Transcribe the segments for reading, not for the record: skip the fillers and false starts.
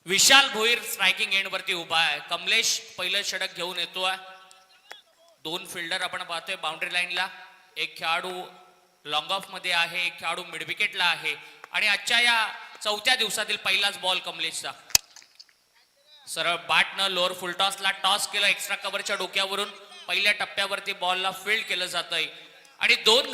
विशाल Bhoir striking end वरती उभा आहे. कमलेश पहिलं षटक घेऊन येतोय. दोन फिल्डर आपण पाहतोय बाउंड्री लाईनला. एक खेळाडू लॉंग ऑफ मध्ये आहे, एक खेळाडू मिड विकेटला आहे. आणि आजच्या या चौथ्या दिवसातील पहिलाच बॉल कमलेशचा. सरळ बॅटनं लोअर फुलटॉसला टॉस केलं एक्स्ट्रा कव्हरच्या डोक्यावरून. पहिल्या टप्प्यावरती बॉलला फील्ड केलं जातंय आणि 2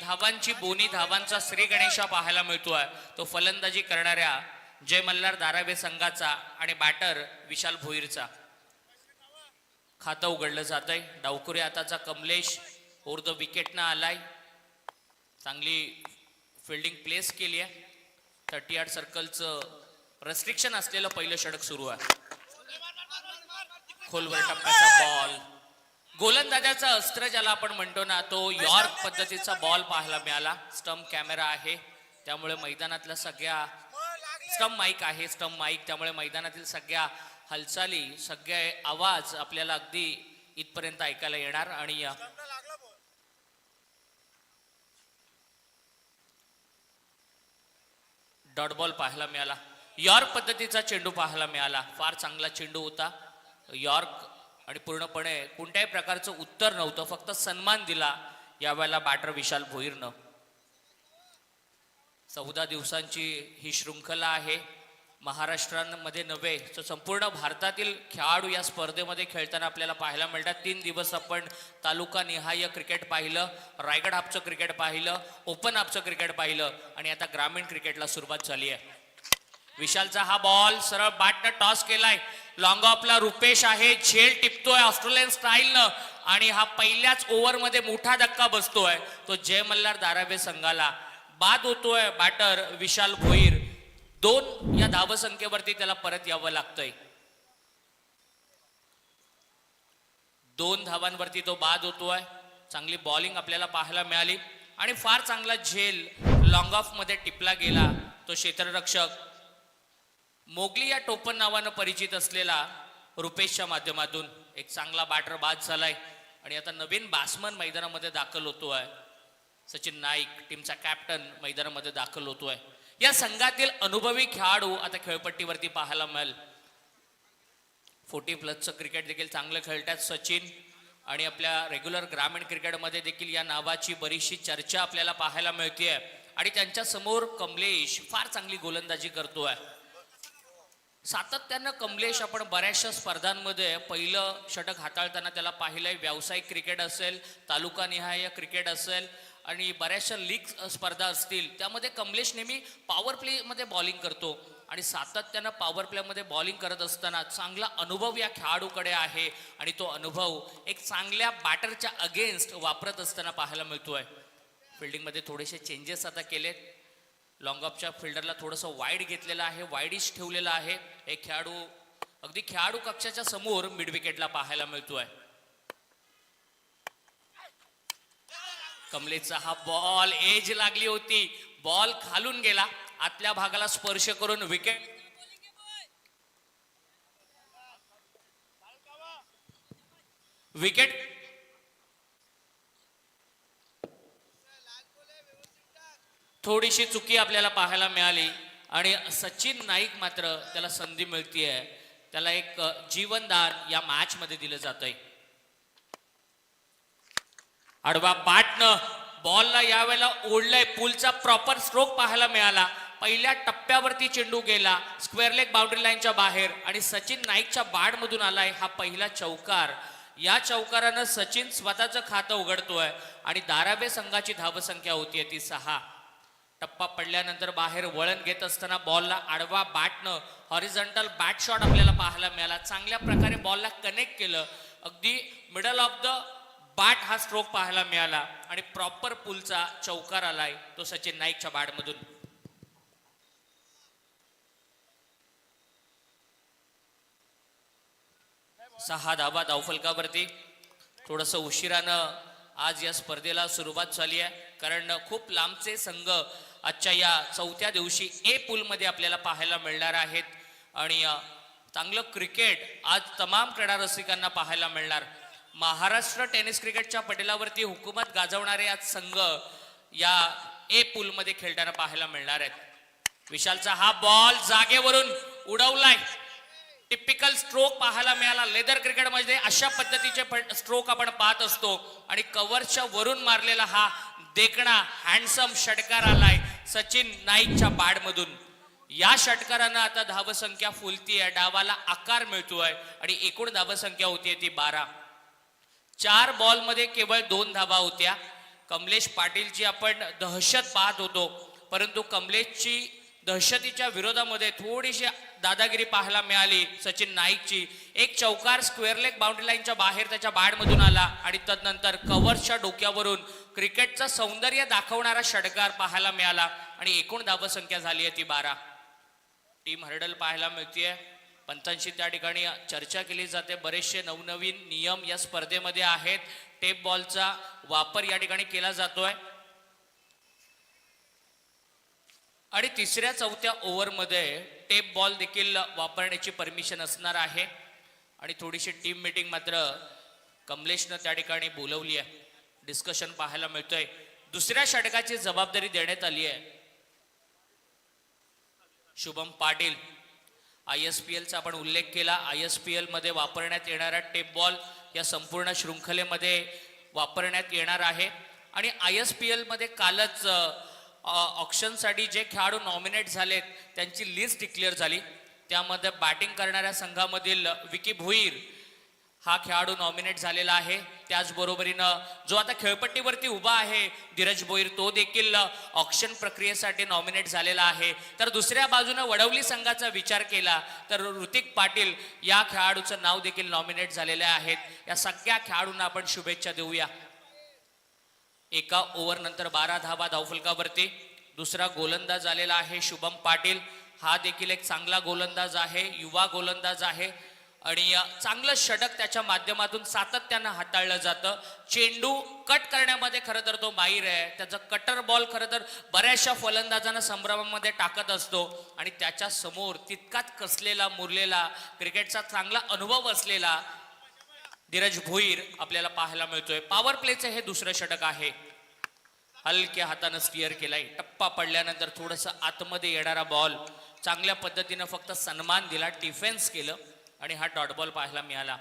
धावांची बोनी धावांचा श्री गणेशा पाहायला मिळतोय. तो फलंदाजी करणाऱ्या जय मल्हार धारावे संघाचा आणि बॅटर विशाल भोईरचा. खातं उघडलं जातंय. डावखुरी हाताचा कमलेश ओव्हर द विकेटनं आलाय. चांगली फिल्डिंग प्लेस केली आहे. 30 यार्ड सर्कलचं रेस्ट्रिक्शन असलेलं पहिलं षटक सुरू आहे. खोलवर टप्प्याचा बॉल. गोलंदाजाचा अस्त्र ज्याला आपण म्हणतो ना, तो यॉर्क पद्धतीचा बॉल पाहायला मिळाला. स्टंप कॅमेरा आहे त्यामुळे मैदानातल्या सगळ्या स्टंप माईक आहे, स्टंप माईक त्यामुळे मैदानातील सगळ्या हालचाली सगळे आवाज आपल्याला अगदी इथपर्यंत ऐकायला येणार. आणि डॉट बॉल पाहायला मिळाला. यॉर्क पद्धतीचा चेंडू पाहायला मिळाला. फार चांगला चेंडू होता यॉर्क आणि पूर्णपणे कोणत्याही प्रकारचं उत्तर नव्हतं, फक्त सन्मान दिला यावेळेला बॅटर विशाल भोईरनं. 14 दिवसांची ही शृंखला आहे. महाराष्ट्रामध्ये नव्हे तर संपूर्ण भारतातील खेळाडू या स्पर्धेमध्ये खेळताना आपल्याला पाहायला मिळतात. 3 दिवस आपण तालुका निहाय क्रिकेट पाहिलं, रायगड हापचं क्रिकेट पाहिलं, ओपन हापचं क्रिकेट पाहिलं आणि आता ग्रामीण क्रिकेटला सुरुवात झाली आहे. विशालचा हा बॉल सरळ बॅटनं टॉस केलाय. लॉंग ऑफला रुपेश आहे, झेल टिपतोय ऑस्ट्रेलियन स्टाईलनं आणि हा पहिल्याच ओव्हरमध्ये मोठा धक्का बसतोय. तो जय मल्हार धारावे संघाला बाद होतोय. बॅटर विशाल भोईर 2 या धावसंख्येवरती त्याला परत यावं लागतंय. 2 धावांवरती तो बाद होतोय. चांगली बॉलिंग आपल्याला पाहायला मिळाली आणि फार चांगला झेल लॉंग ऑफ मध्ये टिपला गेला. तो क्षेत्ररक्षक मोगली या टोपण नावानं परिचित असलेला रुपेशच्या माध्यमातून एक चांगला बॅटर बाद झालाय. आणि आता नवीन बॅट्समन मैदानामध्ये दाखल होतोय. सचिन नाईक टीमचा कॅप्टन मैदानामध्ये दाखल होतोय. या संघातील अनुभवी खेळाडू आता खेळपट्टीवरती पाहायला मिळेल. 40+ क्रिकेट देखील चांगलं खेळतात सचिन. आणि आपल्या रेग्युलर ग्रामीण क्रिकेटमध्ये देखील या नावाची बरीचशी चर्चा आपल्याला पाहायला मिळते. आणि त्यांच्या समोर कमलेश फार चांगली गोलंदाजी करतोय. सातत्यानं कमलेश आपण बऱ्याचशा स्पर्धांमध्ये पहिलं षटक हाताळताना त्याला पाहिलंय. व्यावसायिक क्रिकेट असेल, तालुका निहाय क्रिकेट असेल आणि बऱ्याचशा लीग स्पर्धा असतील, त्यामध्ये कमलेश नेहमी पॉवर प्ले मध्ये बॉलिंग करतो. आणि सातत्यानं पॉवर प्ले मध्ये बॉलिंग करत असताना चांगला अनुभव या खेळाडूकडे आहे आणि तो अनुभव एक चांगल्या बॅटरच्या अगेन्स्ट वापरत असताना पाहायला मिळतोय. फिल्डिंगमध्ये थोडेसे चेंजेस आता केलेत. लॉंग ऑफच्या फिल्डरला थोडंसं वाईड घेतलेलं आहे, वाईडिश ठेवलेलं आहे. एक खेळाडू अगदी खेळाडू कक्षाच्या समोर मिड विकेटला पाहायला मिळतोय. कमलेशचा हा बॉल एज लागली होती, बॉल खालून गेला, आतल्या भागाला स्पर्श करून विकेट. विकेट थोडीशी चुकी आपल्याला पाहायला मिळाली आणि सचिन नाईक मात्र त्याला संधी मिळतीये. त्याला एक जीवनदान या मॅच मध्ये दिलं जातंय. आडवा बॅटनं बॉलला यावेळेला ओढलंय. पुलचा प्रॉपर स्ट्रोक पाहायला मिळाला. पहिल्या टप्प्यावरती चेंडू गेला स्क्वेअर लेग बाउंड्री लाईनच्या बाहेर आणि सचिन नाईकच्या बॅट मधून आलाय हा पहिला चौकार. या चौकारानं सचिन स्वतःचं खातं उघडतोय आणि धारावे संघाची धावसंख्या होतीये ती 6. टप्पा पडल्यानंतर बाहेर वळण घेत असताना बॉलला आडवा बॅटनं हॉरिझॉन्टल बॅट शॉट आपल्याला पाहायला मिळाला. चांगल्या प्रकारे बॉलला कनेक्ट केलं. अगदी मिडल ऑफ द बॅट हा स्ट्रोक पाहायला मिळाला आणि प्रॉपर पुलचा चौकार आलाय तो सचिन नाईकच्या बॅटमधून. सहा धावा धावफलकावरती. थोडस उशिरानं आज या स्पर्धेला सुरुवात झाली आहे कारण खूप लांबचे संघ आजच्या या चौथ्या दिवशी ए पूल मध्ये आपल्याला पाहायला मिळणार आहेत. आणि चांगलं क्रिकेट आज तमाम क्रीडा रसिकांना पाहायला मिळणार. महाराष्ट्र टेनिस क्रिकेटच्या पटलावरती हुकूमत गाजवणारे आज संघ या ए पूल मध्ये खेळताना पाहायला मिळणार आहेत. विशालचा हा बॉल जागेवरून उडवलाय. टिपिकल स्ट्रोक पाहायला मिळाला. लेदर क्रिकेट मध्ये अशा पद्धतीचे स्ट्रोक आपण पाहत असतो आणि कव्हरच्या वरून मारलेला हा देखणा हँडसम षटकार आलाय सचिन नाईकच्या बॅटमधून. या षटकारानं आता धावसंख्या फुलतीये, डावाला आकार मिळतोय आणि एकूण धावसंख्या होतीये ती 12. 4 बॉल मध्ये केवळ 2 धावा होत्या. कमलेश पाटीलची आपण दहशत पाहत होतो, परंतु कमलेशची दहशतीच्या विरोधामध्ये थोडीशी दादागिरी पाहायला मिळाली सचिन नाईकची. एक चौकार स्क्वेअर लेग बाउंड्री लाईनच्या बाहेर त्याच्या बॅटमधून आला आणि तदनंतर कव्हरच्या डोक्यावरून क्रिकेटचं सौंदर्य दाखवणारा षटकार पाहायला मिळाला आणि एकूण धावसंख्या झाली आहे ती 12. टीम हर्डल पाहायला मिळतीये. पंचांशी त्या ठिकाणी चर्चा केली जाते. बरेचसे नवनवीन नियम या स्पर्धेमध्ये आहेत. टेप बॉलचा वापर या ठिकाणी केला जातोय आणि तिसऱ्या चौथ्या ओव्हरमध्ये टेप बॉल देखील वापरण्याची परमिशन असणार आहे. आणि थोडीशी टीम मीटिंग मात्र कमलेशनं त्या ठिकाणी बोलवली आहे. डिस्कशन पाहायला मिळतोय. दुसऱ्या षटकाची जबाबदारी देण्यात आली आहे शुभम पाटील. ISPL चा आपण उल्लेख केला. ISPL मध्ये वापरण्यात येणारा टेप बॉल या संपूर्ण शृंखलेमध्ये वापरण्यात येणार आहे. आणि ISPL मध्ये कालच ऑक्शनसाठी जे खेळाडू नॉमिनेट झालेत त्यांची लिस्ट डिक्लेअर झाली. त्यामध्ये बॅटिंग करणाऱ्या संघामधील विकी भोईर हा खेळाडू नॉमिनेट झालेला आहे. त्याचबरोबरीनं जो आता खेळपट्टीवरती उभा आहे धीरज भोईर, तो देखील ऑक्शन प्रक्रियेसाठी नॉमिनेट झालेला आहे. तर दुसऱ्या बाजूनं वडवली संघाचा विचार केला तर ऋतिक पाटील या खेळाडूचं नाव देखील नॉमिनेट झालेले आहेत. या सगळ्या खेळाडूंना आपण शुभेच्छा देऊया. एका ओव्हर नंतर 12 धावा धावफलकावरती. दुसरा गोलंदाज आलेला आहे शुभम पाटील. हा देखील एक चांगला गोलंदाज आहे, युवा गोलंदाज आहे आणि चांगलं षटक त्याच्या माध्यमातून सातत्यानं हाताळलं जातं. चेंडू कट करण्यामध्ये खरं तर तो माहीर आहे. त्याचा कटर बॉल खरं तर बऱ्याचशा फलंदाजांना संभ्रमामध्ये टाकत असतो आणि त्याच्या समोर तितकाच कसलेला मुरलेला क्रिकेटचा चांगला अनुभव असलेला धीरज भोईर आपल्याला पाहायला मिळतोय. पॉवर प्लेचं हे दुसरं षटक आहे. हलक्या हातानं स्टिअर केलाय. टप्पा पडल्यानंतर थोडंसं आतमध्ये येणारा बॉल चांगल्या पद्धतीनं फक्त सन्मान दिला, डिफेन्स केलं आणि हा डॉट बॉल पाहायला मिळाला.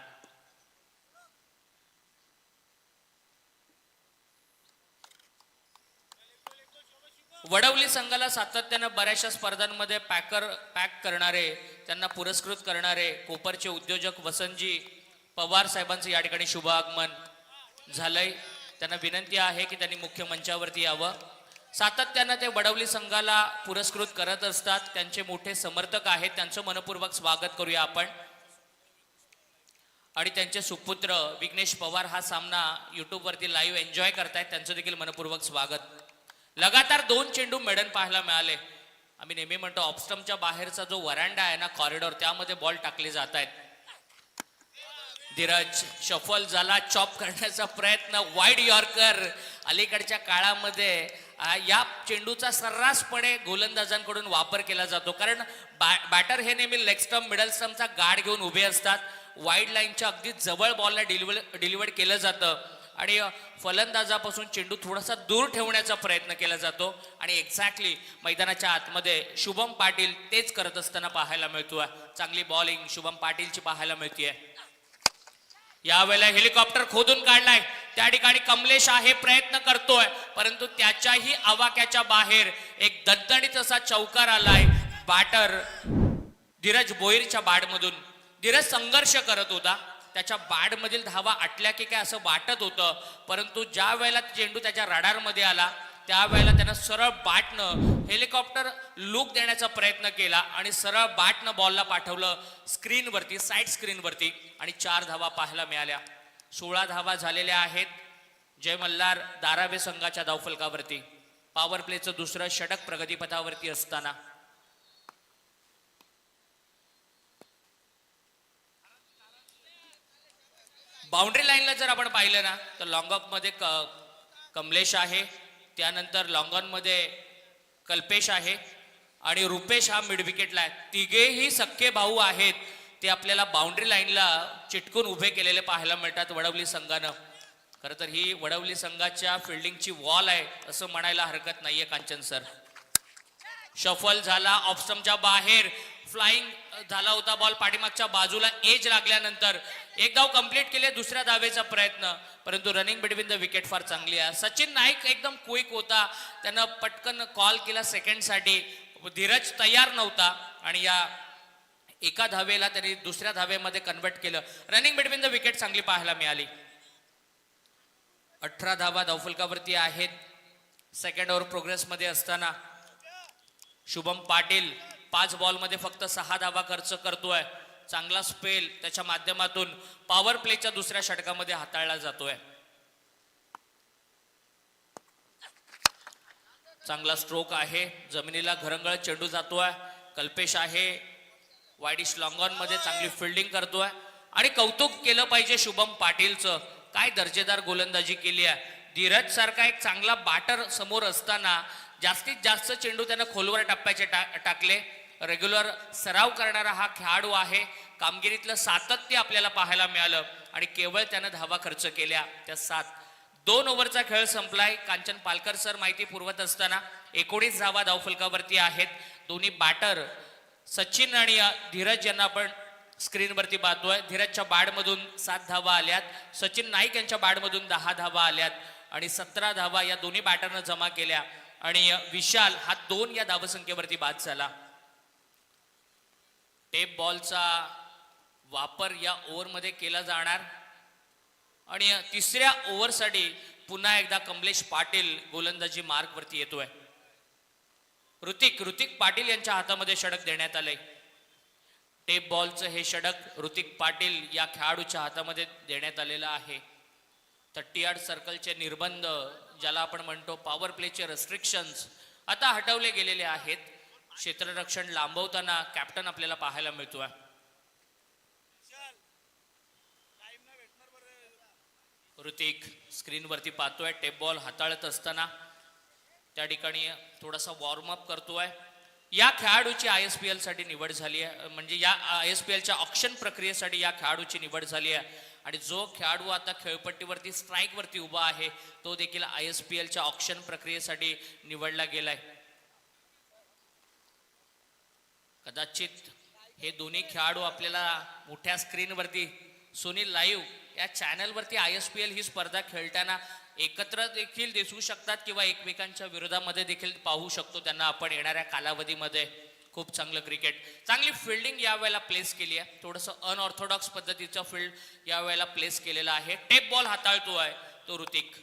वडवली संघाला सातत्यानं बऱ्याचशा स्पर्धांमध्ये पॅक करणारे, त्यांना पुरस्कृत करणारे कोपरचे उद्योजक वसंतजी पवार साहेबांचं या ठिकाणी शुभ आगमन झालंय. त्यांना विनंती आहे की त्यांनी मुख्य मंचावरती यावं. सातत्यानं ते वडवली संघाला पुरस्कृत करत असतात. त्यांचे मोठे समर्थक आहेत. त्यांचं मनपूर्वक स्वागत करूया आपण. आणि त्यांचे सुपुत्र विघ्नेश पवार हा सामना युट्यूबवरती लाईव्ह एन्जॉय करतायत. त्यांचं देखील मनपूर्वक स्वागत. लगातार 2 चेंडू मेडन पाहायला मिळाले. आम्ही नेहमी म्हणतो ऑफस्टम्पच्या बाहेरचा जो वरांडा आहे ना, कॉरिडॉर, त्यामध्ये बॉल टाकले जात आहेत. धीरज शफल झाला, चॉप करण्याचा प्रयत्न, वाईड यॉर्कर. अलीकडच्या काळामध्ये या चेंडूचा सर्रासपणे गोलंदाजांकडून वापर केला जातो, कारण बॅटर हे नेहमी लेग स्टंप, मिडल स्टंपचा गार्ड घेऊन उभे असतात. वाईड लाईनच्या अगदी जवळ बॉलला डिलिव्हर केलं जातं आणि फलंदाजापासून चेंडू थोडासा दूर ठेवण्याचा प्रयत्न केला जातो आणि एक्झॅक्टली मैदानाच्या आतमध्ये शुभम पाटील तेच करत असताना पाहायला मिळतोय. चांगली बॉलिंग शुभम पाटीलची पाहायला मिळतीये. यावेळेला हेलिकॉप्टर खोदून काढलाय. त्या ठिकाणी कमलेश आहे, प्रयत्न करतोय, परंतु त्याच्याही आवाक्याच्या बाहेर एक दणदणीत असा चौकार आलाय बॅटर धीरज भोईरच्या बॅटमधून. धीरज संघर्ष करत होता. त्याच्या बॅटमधील धावा आटल्या की काय असं वाटत होतं, परंतु ज्या वेळेला चेंडू त्याच्या रडारमध्ये आला त्यावेळेला त्यानं सरळ बॅटनं हेलिकॉप्टर लुक देण्याचा प्रयत्न केला आणि सरळ बॅटनं बॉलला पाठवलं स्क्रीनवरती, साईड स्क्रीनवरती आणि 4 धावा पाहायला मिळाल्या. 16 धावा झालेल्या आहेत जय मल्हार धारावे संघाच्या धावफलकावरती. पॉवर प्लेचं दुसरं षटक प्रगतीपथावरती असताना बाउंड्री लाईनला जर आपण पाहिलं ना तर लॉंग ऑफ मध्ये कमलेश आहे, त्यानंतर लॉंग ऑन मध्ये कल्पेश आहे आणि रुपेश हा मिड विकेटला आहे. तिघेही सख्खे भाऊ आहेत. ते आपल्याला बाउंड्री लाईनला चिटकून उभे केलेले पाहायला मिळतात वडवली संघानं. खरं तर ही वडवली संघाच्या फिल्डिंगची वॉल आहे असं म्हणायला हरकत नाहीये कांचन सर. शफल झाला, ऑफस्टमच्या बाहेर फ्लाइंग झाला होता बॉल, पाठीमागच्या बाजूला एज लागल्यानंतर एक धाव कंप्लीट केले. दुसऱ्या धावेचा प्रयत्न, परंतु रनिंग बिटवीन द विकेट फार चांगली आहे. सचिन नाईक एकदम क्विक होता, त्यानं पटकन कॉल केला सेकंडसाठी. धीरज तयार नव्हता आणि या एका धावेला त्यांनी दुसऱ्या धावेमध्ये कन्वर्ट केलं. रनिंग बिटवीन द विकेट चांगली पाहायला मिळाली. 18 धावा धावफलकावरती आहेत. सेकंड ओव्हर प्रोग्रेस मध्ये असताना शुभम पाटील 5 बॉल मध्ये फक्त 6 धावा खर्च करतोय. चांगला स्पेल त्याच्या माध्यमातून पॉवर प्लेच्या दुसऱ्या षटकामध्ये हाताळला जातोय. चांगला स्ट्रोक आहे, जमिनीला घरंगळ चेंडू जातोय. कल्पेश आहे वाईडिश लॉंग ऑन मध्ये चांगली फिल्डिंग करतोय आणि कौतुक केलं पाहिजे शुभम पाटीलचं. काय दर्जेदार गोलंदाजी केली आहे. धीरज सारखा एक चांगला बॅटर समोर असताना जास्तीत जास्त चेंडू त्यानं खोलवर टप्प्याचे टाकले. रेग्युलर सराव करणारा हा खेळाडू आहे. कामगिरीतलं सातत्य आपल्याला पाहायला मिळालं आणि केवळ त्यानं धावा खर्च केल्या त्या 7. 2 ओव्हरचा खेळ संपलाय. कांचन पालकर सर माहिती पुरवत असताना 19 धावा धावफलकावरती आहेत. दोन्ही बॅटर सचिन आणि धीरज यांना आपण स्क्रीनवरती पाहतोय. धीरजच्या बॅडमधून 7 धावा आल्यात, सचिन नाईक यांच्या बॅडमधून 10 धावा आल्यात आणि 17 धावा या दोन्ही बॅटरनं जमा केल्या आणि विशाल हा 2 या धावसंख्येवरती बाद झाला. टेप बॉलचा वापर या ओव्हरमध्ये केला जाणार आणि तिसऱ्या ओव्हरसाठी पुन्हा एकदा कमलेश पाटील गोलंदाजी मार्कवरती येतोय. ऋतिक पाटील यांच्या हातामध्ये षटक देण्यात आलंय. टेप बॉलचं हे षटक ऋतिक पाटील या खेळाडूच्या हातामध्ये देण्यात आलेलं आहे. 30 यार्ड सर्कलचे निर्बंध ज्याला आपण म्हणतो पॉवर प्लेचे रेस्ट्रिक्शन्स आता हटवले गेलेले आहेत. क्षेत्ररक्षण लांबवताना कॅप्टन आपल्याला पाहायला मिळतोय. ऋतिक स्क्रीनवरती पाहतोय. टेप बॉल हाताळत असताना त्या ठिकाणी थोडासा वॉर्मअप करतोय. या खेळाडूची ISPL साठी निवड झाली आहे, म्हणजे या ISPL च्या ऑक्शन प्रक्रियेसाठी या खेळाडूची निवड झाली आहे आणि जो खेळाडू आता खेळपट्टीवरती स्ट्राईक वरती उभा आहे तो देखील ISPL च्या ऑक्शन प्रक्रियेसाठी निवडला गेलाय. कदाचित हे दोन्ही खेळाडू आपल्याला मोठ्या स्क्रीनवरती सोनी लाईव्ह या चॅनलवरती ISPL ही स्पर्धा खेळताना एकत्र देखील दिसू शकतात किंवा एकमेकांच्या विरोधामध्ये देखील पाहू शकतो त्यांना आपण येणाऱ्या कालावधीमध्ये. खूप चांगलं क्रिकेट, चांगली फिल्डिंग यावेळेला प्लेस केली आहे. थोडंसं अनऑर्थोडॉक्स पद्धतीचं फील्ड यावेळेला प्लेस केलेला आहे. टेप बॉल हाताळतो आहे तो ऋतिक.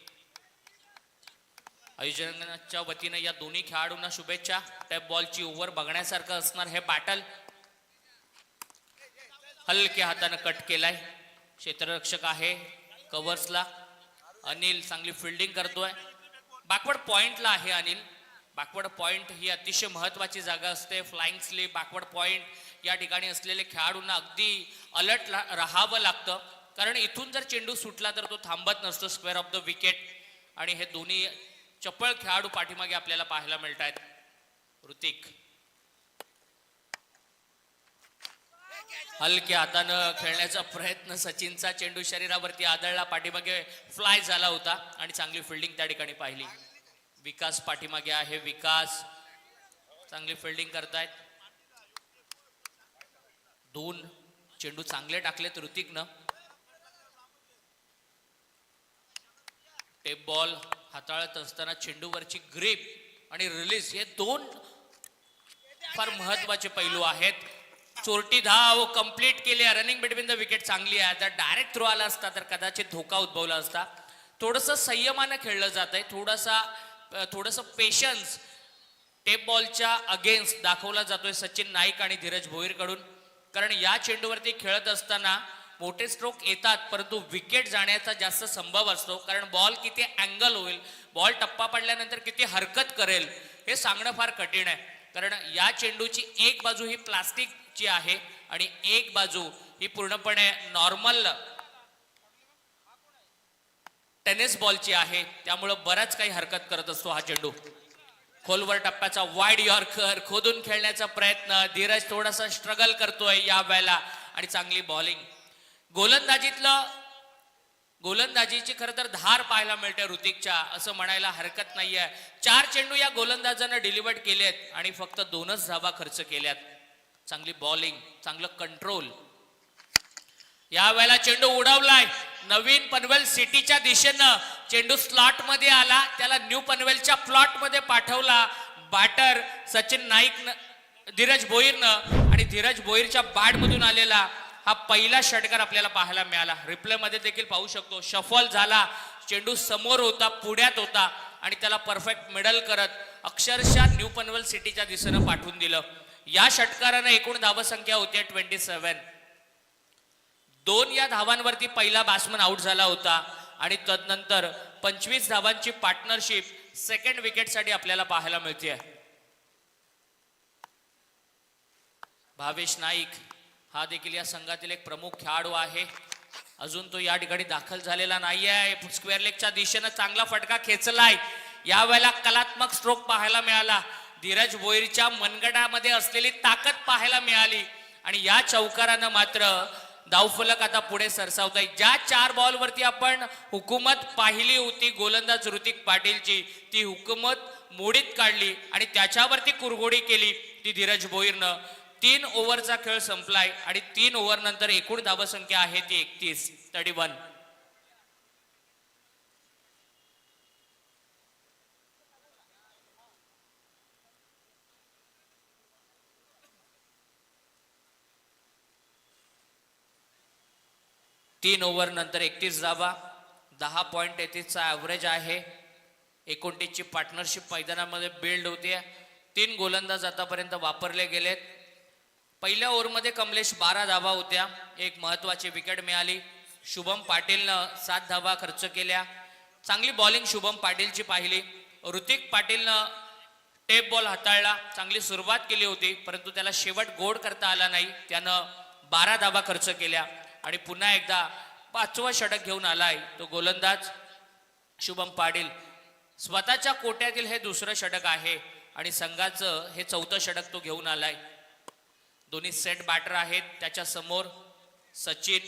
आयोजनाच्या वतीनं या दोन्ही खेळाडूंना शुभेच्छा. टेप बॉलची ओव्हर बघण्यासारखं असणार हे बॅटल. हलक्या हातानं कट केलाय. क्षेत्ररक्षक आहे कव्हर्सला. अनिल चांगली फिल्डिंग करतोय. बॅकवर्ड पॉइंटला आहे अनिल. बॅकवर्ड पॉइंट ही अतिशय महत्वाची जागा असते. फ्लाइंग स्लीप, बॅकवर्ड पॉइंट या ठिकाणी असलेले खेळाडूंना अगदी अलर्ट राहावं लागतं, कारण इथून जर चेंडू सुटला तर तो थांबत नसतो स्क्वेअर ऑफ द विकेट. आणि हे दोन्ही चपळ खेळाडू पाठीमागे आपल्याला पाहायला मिळत आहेत. ऋतिक हलक्या हातानं खेळण्याचा प्रयत्न, सचिनचा चेंडू शरीरावरती आदळला, पाठीमागे फ्लाय झाला होता आणि चांगली फिल्डिंग त्या ठिकाणी पाहिली. विकास पाठीमागे आहे. विकास चांगली फिल्डिंग करतायत. 2 चेंडू चांगले टाकलेत ऋतिकनं. टेप बॉल हाताळत असताना चेंडूवरची ग्रिप आणि रिलीज हे 2 फार महत्वाचे पैलू आहेत. चोरटी धाव कंप्लीट केली. रनिंग बिटवीन द विकेट चांगली आहे. जर डायरेक्ट थ्रो आला असता तर कदाचित धोका उद्भवला असता. थोडंसं संयमानं खेळलं जात आहे. थोडंसं पेशन्स टेप बॉलच्या अगेन्स्ट दाखवला जातोय सचिन नाईक आणि धीरज भोईर कडून. कारण या चेंडूवरती खेळत असताना मोठे स्ट्रोक येतात परंतु विकेट जाण्याचा जास्त संभव असतो, कारण बॉल किती अँगल होईल, बॉल टप्पा पडल्यानंतर किती हरकत करेल हे सांगणं फार कठीण आहे. कारण या चेंडूची एक बाजू ही प्लास्टिकची आहे आणि एक बाजू ही पूर्णपणे नॉर्मल टेनिस बॉलची आहे. त्यामुळं बराच काही हरकत करत असतो हा चेंडू. खोलवर टप्प्याचा वाईड यॉर्कर खोदून खेळण्याचा प्रयत्न. धीरज थोडासा स्ट्रगल करतोय या वेळेला आणि चांगली बॉलिंग. गोलंदाजीतलं गोलंदाजीची खरं तर धार पाहायला मिळते ऋतिकच्या, असं म्हणायला हरकत नाहीये. 4 चेंडू या गोलंदाजानं डिलिव्हर्ड केलेत आणि फक्त 2च धावा खर्च केल्यात. चांगली बॉलिंग, चांगलं कंट्रोल. या वेळेला चेंडू उडवलाय नवीन पनवेल सिटीच्या दिशेनं. चेंडू स्लॉट मध्ये आला, त्याला न्यू पनवेलच्या प्लॉट मध्ये पाठवला बॅटर सचिन नाईक, धीरज भोईरनं. आणि धीरज भोईरच्या बॅट मधून आलेला हा पहिला षटकार आपल्याला पाहायला मिळाला. रिप्ले मध्ये देखील पाहू शकतो, शफल झाला, चेंडू समोर होता, पुढ्यात होता आणि त्याला परफेक्ट मिडल करत अक्षरशः न्यू पनवेल सिटीच्या दिशेनं पाठवून दिलं. या षटकारानं एकूण धावसंख्या होती 27. 2 या धावांवरती पहिला बॅट्समन आउट झाला होता आणि तदनंतर 25 धावांची पार्टनरशिप सेकंड विकेटसाठी आपल्याला पाहायला मिळते. भावेश नाईक हा देखील या संघातील एक प्रमुख खेळाडू आहे. अजून तो या ठिकाणी दाखल झालेला नाहीये. स्क्वेअर लेगच्या दिशेनं चांगला फटका खेचलाय. या वेळेला कलात्मक स्ट्रोक पाहायला मिळाला. धीरज भोईरच्या मनगटामध्ये असलेली ताकद पाहायला मिळाली आणि या चौकारानं मात्र धावफलक आता पुढे सरसावत आहे. ज्या 4 बॉलवरती आपण हुकूमत पाहिली होती गोलंदाज ऋतिक पाटीलची, ती हुकूमत मोडीत काढली आणि त्याच्यावरती कुरघोडी केली ती धीरज भोईरनं. 3 ओव्हरचा खेळ संपलाय आणि 3 ओव्हर नंतर एकूण धावसंख्या आहे ती 31. 3 ओव्हर नंतर 31 धावा, 10.33चा ॲव्हरेज आहे. 29ची पार्टनरशिप मैदानामध्ये बिल्ड होते. 3 गोलंदाज आतापर्यंत वापरले गेलेत. पहिल्या ओव्हरमध्ये कमलेश 12 धावा होत्या, एक महत्वाची विकेट मिळाली. शुभम पाटीलनं 7 धावा खर्च केल्या. चांगली बॉलिंग शुभम पाटीलची पाहिली. ऋतिक पाटीलनं टेप बॉल हाताळला, चांगली सुरुवात केली होती परंतु त्याला शेवट गोड करता आला नाही. त्यानं 12 धावा खर्च केल्या आणि पुन्हा एकदा 5वं षटक घेऊन आलाय तो गोलंदाज शुभम पाटील. स्वतःच्या कोट्यातील हे 2रं षटक आहे आणि संघाचं हे 4थं षटक तो घेऊन आलाय. दोन्ही सेट बॅटर आहेत. त्याच्या समोर सचिन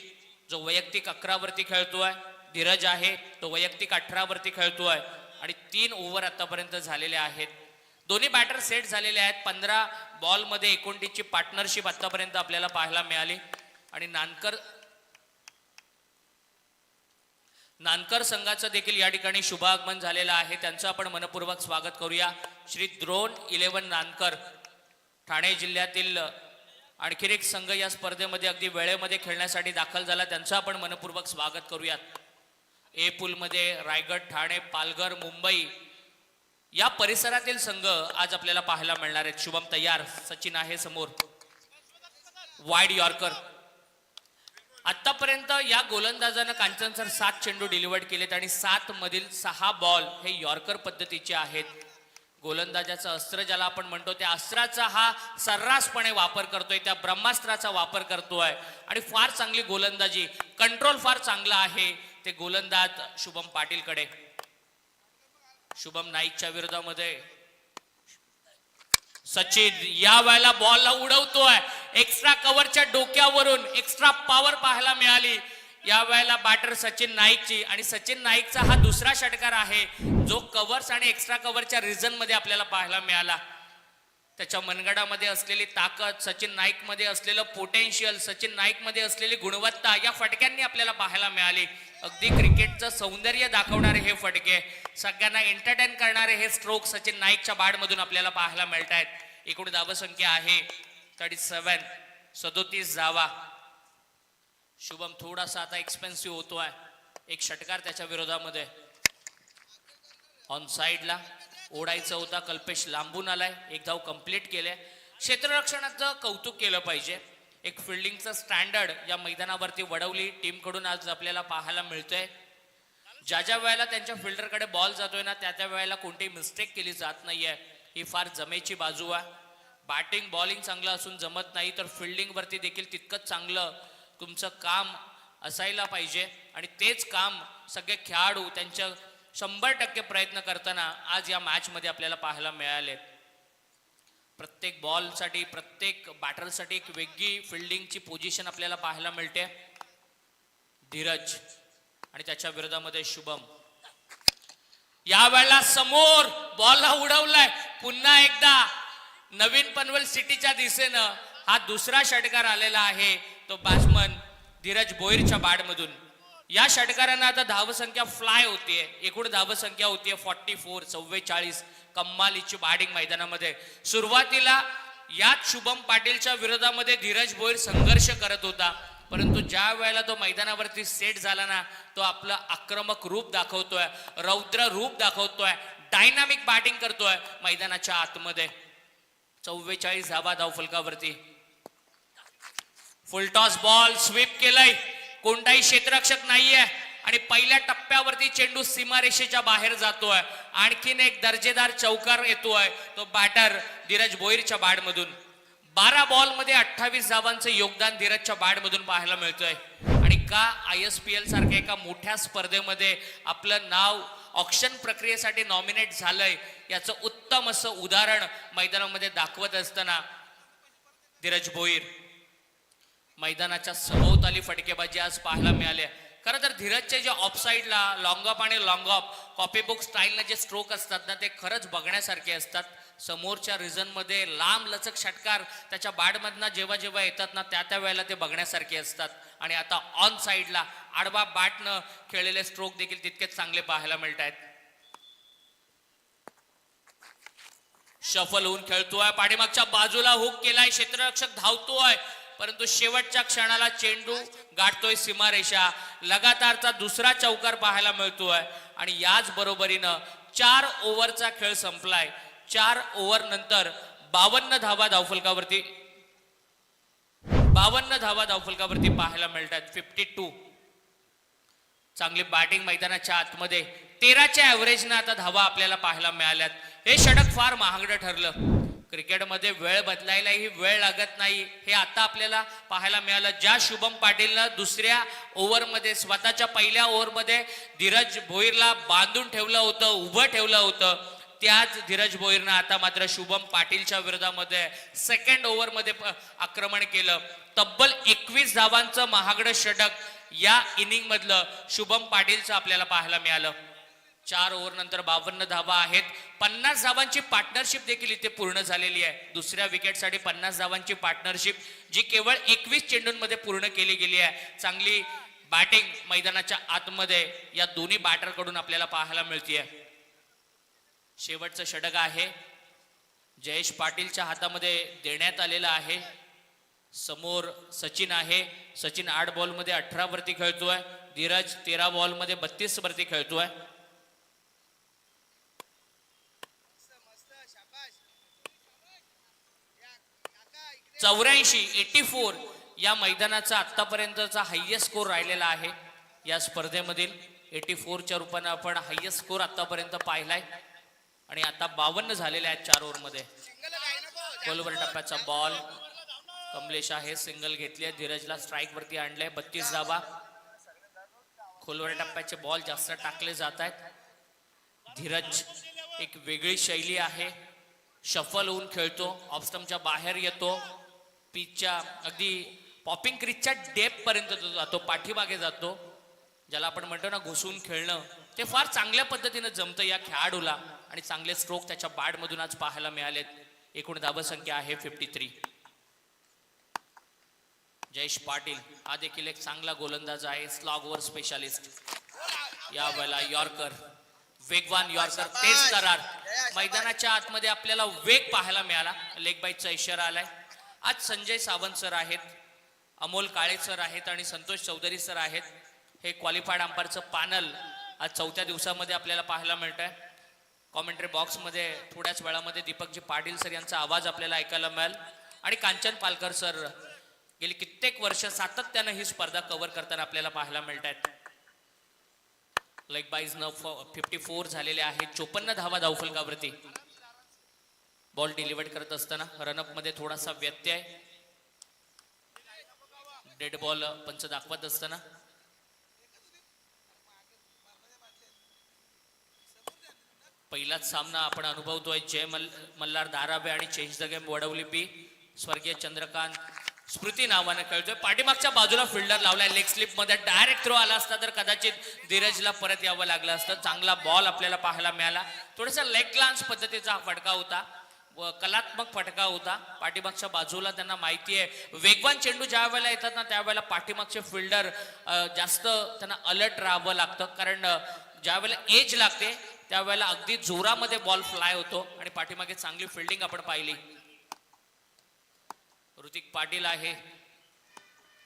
जो वैयक्तिक 11 वरती खेळतोय, धीरज आहे तो वैयक्तिक 18 वरती खेळतोय आणि 3 ओव्हर आतापर्यंत झालेले आहेत. दोन्ही बॅटर सेट झालेले आहेत. 15 बॉल मध्ये 29ची पार्टनरशिप आतापर्यंत आपल्याला पाहायला मिळाली आणि नानकर संघाचं देखील या ठिकाणी शुभ आगमन झालेलं आहे. त्यांचं आपण मनपूर्वक स्वागत करूया. श्री द्रोण 11 नानकर, ठाणे जिल्ह्यातील आणखी एक संघ या स्पर्धेमध्ये अगदी वेळेमध्ये खेळण्यासाठी दाखल झाला. त्यांचं आपण मनपूर्वक स्वागत करूयात. ए पूल मध्ये रायगड, ठाणे, पालघर, मुंबई या परिसरातील संघ आज आपल्याला पाहायला मिळणार आहेत. शुभम तयार, सचिन आहे समोर, वाईड यॉर्कर. आतापर्यंत या गोलंदाजानं कांचन सर 7 चेंडू डिलिव्हर्ड केलेत आणि 7 मधील 6 बॉल हे यॉर्कर पद्धतीचे आहेत. गोलंदाजाचं अस्त्र ज्याला आपण म्हणतो त्या अस्त्राचा हा सर्रासपणे वापर करतोय, त्या ब्रह्मास्त्राचा वापर करतोय आणि फार चांगली गोलंदाजी, कंट्रोल फार चांगला आहे ते गोलंदाज शुभम पाटीलकडे. शुभम नाईकच्या विरोधामध्ये सचिन या वेळेला बॉलला उडवतोय. एक्स्ट्रा कव्हरच्या डोक्यावरून एक्स्ट्रा पॉवर पाहायला मिळाली या वेळेला बॅटर सचिन नाईकची आणि सचिन नाईकचा हा 2रा षटकार आहे जो कव्हर्स आणि एक्स्ट्रा कव्हरच्या रिझन मध्ये आपल्याला पाहायला मिळाला. त्याच्या मनगडामध्ये असलेली ताकद, सचिन नाईक मध्ये असलेलं पोटेन्शियल, सचिन नाईक मध्ये असलेली गुणवत्ता या फटक्यांनी आपल्याला पाहायला मिळाली. अगदी क्रिकेटचं सौंदर्य दाखवणारे हे फटके, सगळ्यांना एंटरटेन करणारे हे स्ट्रोक सचिन नाईकच्या बॅट मधून आपल्याला पाहायला मिळत आहेत. एकूण धावसंख्या आहे 37 धावा. शुभम थोडासा आता एक्सपेन्सिव्ह होतोय. एक षटकार त्याच्या विरोधामध्ये ऑन साइडला ओढायचं होता. कल्पेश लांबून आलाय, एक धाव कंप्लीट केले. क्षेत्ररक्षणाचं कौतुक केलं पाहिजे. एक फिल्डिंगचं स्टँडर्ड या मैदानावरती वडवली टीम कडून आज आपल्याला पाहायला मिळतंय. ज्या वेळेला त्यांच्या फिल्डरकडे बॉल जातोय ना त्या वेळेला कोणतीही मिस्टेक केली जात नाहीये. ही फार जमेची बाजू आहे. बॅटिंग बॉलिंग चांगलं असून जमत नाही तर फिल्डिंग वरती देखील तितकंच चांगलं तुमचं काम असायला पाहिजे आणि तेच काम सगळे खेळाडू त्यांच्या 100% प्रयत्न करताना आज या मॅच मध्ये आपल्याला पाहायला मिळाले. प्रत्येक बॉलसाठी, प्रत्येक बॅटरसाठी एक वेगळी फिल्डिंगची पोझिशन आपल्याला पाहायला मिळते. धीरज आणि त्याच्या विरोधामध्ये शुभम. या वेळेला समोर बॉलला उडवलाय पुन्हा एकदा नवीन पनवेल सिटीच्या दिशेनं हा दुसरा षटकार आलेला आहे, तो बॅट्समन धीरज भोईरच्या बॅटमधून. या षटकारांना आता धावसंख्या फ्लाय होतीये, एकूण धावसंख्या होतीये 44, 44. कम्मालीची बॅटिंग मैदानामध्ये. सुरुवातीला याच शुभम पाटीलच्या विरोधामध्ये धीरज भोईर संघर्ष करत होता, परंतु ज्या वेळेला तो मैदानावरती सेट झाला ना, तो आपलं आक्रमक रूप दाखवतोय, रौद्र रूप दाखवतोय, डायनामिक बॅटिंग करतोय मैदानाच्या आतमध्ये. 44 धावा धावफलकावरती. फुल टॉस बॉल स्वीप केलंय, कोणताही क्षेत्ररक्षक नाहीये आणि पहिल्या टप्प्यावरती चेंडू सीमारेषेच्या बाहेर जातोय. आणखीन एक दर्जेदार चौकार येतोय, तो बॅटर धीरज भोईरच्या बॅटमधून. 12 बॉल मध्ये 28 धावांचं योगदान धीरजच्या बॅटमधून पाहायला मिळतंय. आणि का ISPL सारख्या एका मोठ्या स्पर्धेमध्ये आपलं नाव ऑक्शन प्रक्रियेसाठी नॉमिनेट झालंय, याचं उत्तम असं उदाहरण मैदानामध्ये दाखवत असताना धीरज भोईर. मैदानाच्या सभोवताली फटकेबाजी आज पाहायला मिळाल्या. खरं तर धीरजचे जे ऑफसाईडला लॉंग ऑफ आणि लॉंग ऑफ कॉपीबुक स्टाईलने जे स्ट्रोक असतात ना, ते खरंच बघण्यासारखे असतात. समोरच्या रिझन मध्ये लांब लचक षटकार त्याच्या बॅटमधनं जेव्हा जेव्हा येतात ना, त्या वेळेला ते बघण्यासारखे असतात. आणि आता ऑन साईडला आडवा बॅटनं खेळलेले स्ट्रोक देखील तितकेच चांगले पाहायला मिळत आहेत. शफल होऊन खेळतोय, पाठीमागच्या बाजूला हुक केलाय, क्षेत्ररक्षक धावतोय, परंतु शेवटच्या क्षणाला चेंडू गाठतोय सीमारेषा. लगातारचा दुसरा चौकार पाहायला मिळतोय आणि याच बरोबरीनं 4 ओव्हरचा खेळ संपलाय. 4 ओव्हर नंतर 52 धावा धावफलकावरती 52 धावा धावफलकावरती पाहायला मिळतात. 52. चांगली बॅटिंग मैदानाच्या आतमध्ये. 13च्या ऍव्हरेजनं आता धावा आपल्याला पाहायला मिळाल्यात. हे षटक फार महागडं ठरलं. क्रिकेटमध्ये वेळ बदलायलाही वेळ लागत नाही, हे आता आपल्याला पाहायला मिळालं. ज्या शुभम पाटीलनं दुसऱ्या ओव्हरमध्ये स्वतःच्या पहिल्या ओव्हरमध्ये धीरज भोईरला बांधून ठेवलं होतं, उभं ठेवलं होतं, त्याच धीरज भोईरनं आता मात्र शुभम पाटीलच्या विरोधामध्ये सेकंड ओव्हरमध्ये आक्रमण केलं. तब्बल 21 धावांचं महागडं षटक या इनिंग मधलं शुभम पाटीलचं आपल्याला पाहायला मिळालं. 4 ओव्हर नंतर 52 धावा आहेत. 50 धावांची पार्टनरशिप देखील इथे पूर्ण झालेली आहे. दुसऱ्या विकेटसाठी 50 धावांची पार्टनरशिप जी केवळ 21 चेंडूंमध्ये पूर्ण केली गेली आहे. चांगली बॅटिंग मैदानाच्या आतमध्ये या दोन्ही बॅटरकडून आपल्याला पाहायला मिळते. शेवटचं षटक आहे, जयेश पाटीलच्या हातामध्ये देण्यात आलेलं आहे. समोर सचिन आहे. सचिन 8 बॉलमध्ये 18 वरती खेळतोय. धीरज 13 बॉलमध्ये 32 वरती खेळतोय. 84 या मैदानाचा आतापर्यंतचा हायएस्ट स्कोर राहिलेला आहे या स्पर्धेमधील. 84च्या रूपाने आपण हायएस्ट स्कोर आतापर्यंत पाहिलाय आणि आता 52 झालेले आहेत 4 ओव्हरमध्ये. खोलवर टप्प्याचा बॉल कमलेश आहे, सिंगल घेतली आहे. धीरजला स्ट्राईक वरती आणलंय. 32 धावा. खोलवर टप्प्याचे बॉल जास्त टाकले जात आहेत. धीरज एक वेगळी शैली आहे, शफल होऊन खेळतो, ऑफस्टम्पच्या बाहेर येतो, पिचच्या अगदी पॉपिंग क्रीजच्या डेप पर्यंत जातो, पाठीमागे जातो, ज्याला आपण म्हणतो ना घुसून खेळणं, ते फार चांगल्या पद्धतीने जमतं या खेळाडूला आणि चांगले स्ट्रोक त्याच्या बॅटमधून आज पाहायला मिळालेत. एकूण धावसंख्या आहे 53. जयेश पाटील हा देखील एक चांगला गोलंदाज आहे, स्लॉगवर स्पेशालिस्ट. या वेळेला यॉर्कर, वेगवान यॉर्कर, तेज तरार. मैदानाच्या आतमध्ये आपल्याला वेग पाहायला मिळाला. लेग बाईटचा इशारा आलाय. आज संजय सावंत सर आहेत, अमोल काळे सर आहेत आणि संतोष चौधरी सर आहेत. हे क्वालिफाईड अंपायरचं पॅनल आज 4थ्या दिवसामध्ये आपल्याला पाहायला मिळत आहे. कॉमेंट्री बॉक्समध्ये थोड्याच वेळामध्ये दीपकजी पाटील सर यांचा आवाज आपल्याला ऐकायला मिळेल आणि कांचन पालकर सर गेली कित्येक वर्ष सातत्यानं ही स्पर्धा कव्हर करताना आपल्याला पाहायला मिळत आहेत. लेग बाईज न 54 झालेले आहेत. 54 धावा धावफलकावरती. बॉल डिलिव्हर्ड करत असताना रनअप मध्ये थोडासा व्यत्यय. डेड बॉल पंच दाखवत असताना पहिलाच सामना आपण अनुभवतोय. जय मल्हार धारावे आणि चेंज द गेम वडवली बी. स्वर्गीय चंद्रकांत स्मृती नावाने खेळतोय. पाठीमागच्या बाजूला फिल्डर लावलाय. लेग स्लिप मध्ये डायरेक्ट थ्रो आला असता तर कदाचित धीरजला परत यावं लागलं असतं. चांगला बॉल आपल्याला पाहायला मिळाला. थोडासा लेग ग्लान्स पद्धतीचा फटका होता व कलात्मक फटका होता. पाठीमागच्या बाजूला त्यांना माहिती आहे वेगवान चेंडू ज्या वेळेला येतात ना त्यावेळेला पाठीमागचे फिल्डर जास्त त्यांना अलर्ट राहावं लागतं. कारण ज्या वेळेला एज लागते त्यावेळेला अगदी जोरामध्ये बॉल फ्लाय होतो आणि पाठीमागे चांगली फिल्डिंग आपण पाहिली. ऋतिक पाटील आहे.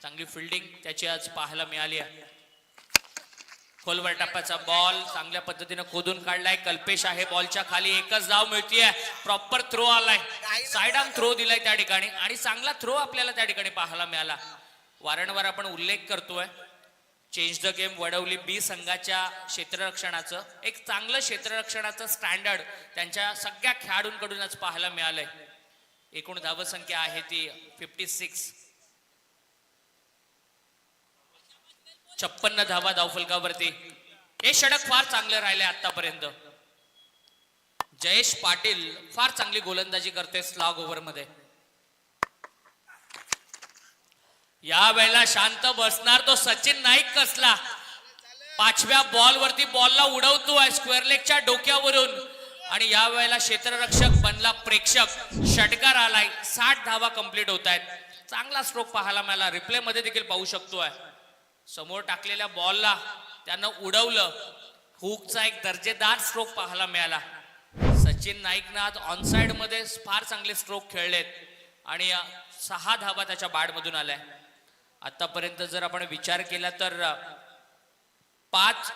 चांगली फिल्डिंग त्याची आज पाहायला मिळाली आहे. खोलवर टप्प्याचा बॉल चांगल्या पद्धतीने खोदून काढलाय. कल्पेश आहे बॉलच्या खाली. एकच धाव मिळतीये. प्रॉपर थ्रो आलाय. साइड आर्म थ्रो दिलाय त्या ठिकाणी आणि चांगला थ्रो आपल्याला त्या ठिकाणी पाहायला मिळाला. वारंवार आपण उल्लेख करतोय चेंज द गेम वडवली बी संघाच्या क्षेत्ररक्षणाचं. एक चांगलं क्षेत्ररक्षणाचं स्टँडर्ड त्यांच्या सगळ्या खेळाडूंकडून आज पाहायला मिळालंय. एकूण धावसंख्या आहे ती 56. 56 धावा धावफलकावरती. हे षटक फार चांगलं राहिले आतापर्यंत. जयेश पाटील फार चांगली गोलंदाजी करते स्लॉग ओव्हर मध्ये. या वेळेला शांत बसणार तो सचिन नाईक कसला. 5व्या बॉल वरती बॉलला उडवतोय स्क्वेअर लेगच्या डोक्यावरून आणि या वेळेला क्षेत्ररक्षक बनला प्रेक्षक. षटकार आलाय. 60 धावा कंप्लीट होत आहेत. चांगला स्ट्रोक पाहायला मिळाला. रिप्ले मध्ये देखील पाहू शकतोय. समोर टाकलेल्या बॉलला त्यानं उडवलं. हुकचा एक दर्जेदार स्ट्रोक पाहायला मिळाला. सचिन नाईकनं आज ऑनसाइड मध्ये फार चांगले स्ट्रोक खेळलेत आणि 6 धावा त्याच्या बॅटमधून आल्या. आतापर्यंत जर आपण विचार केला तर 5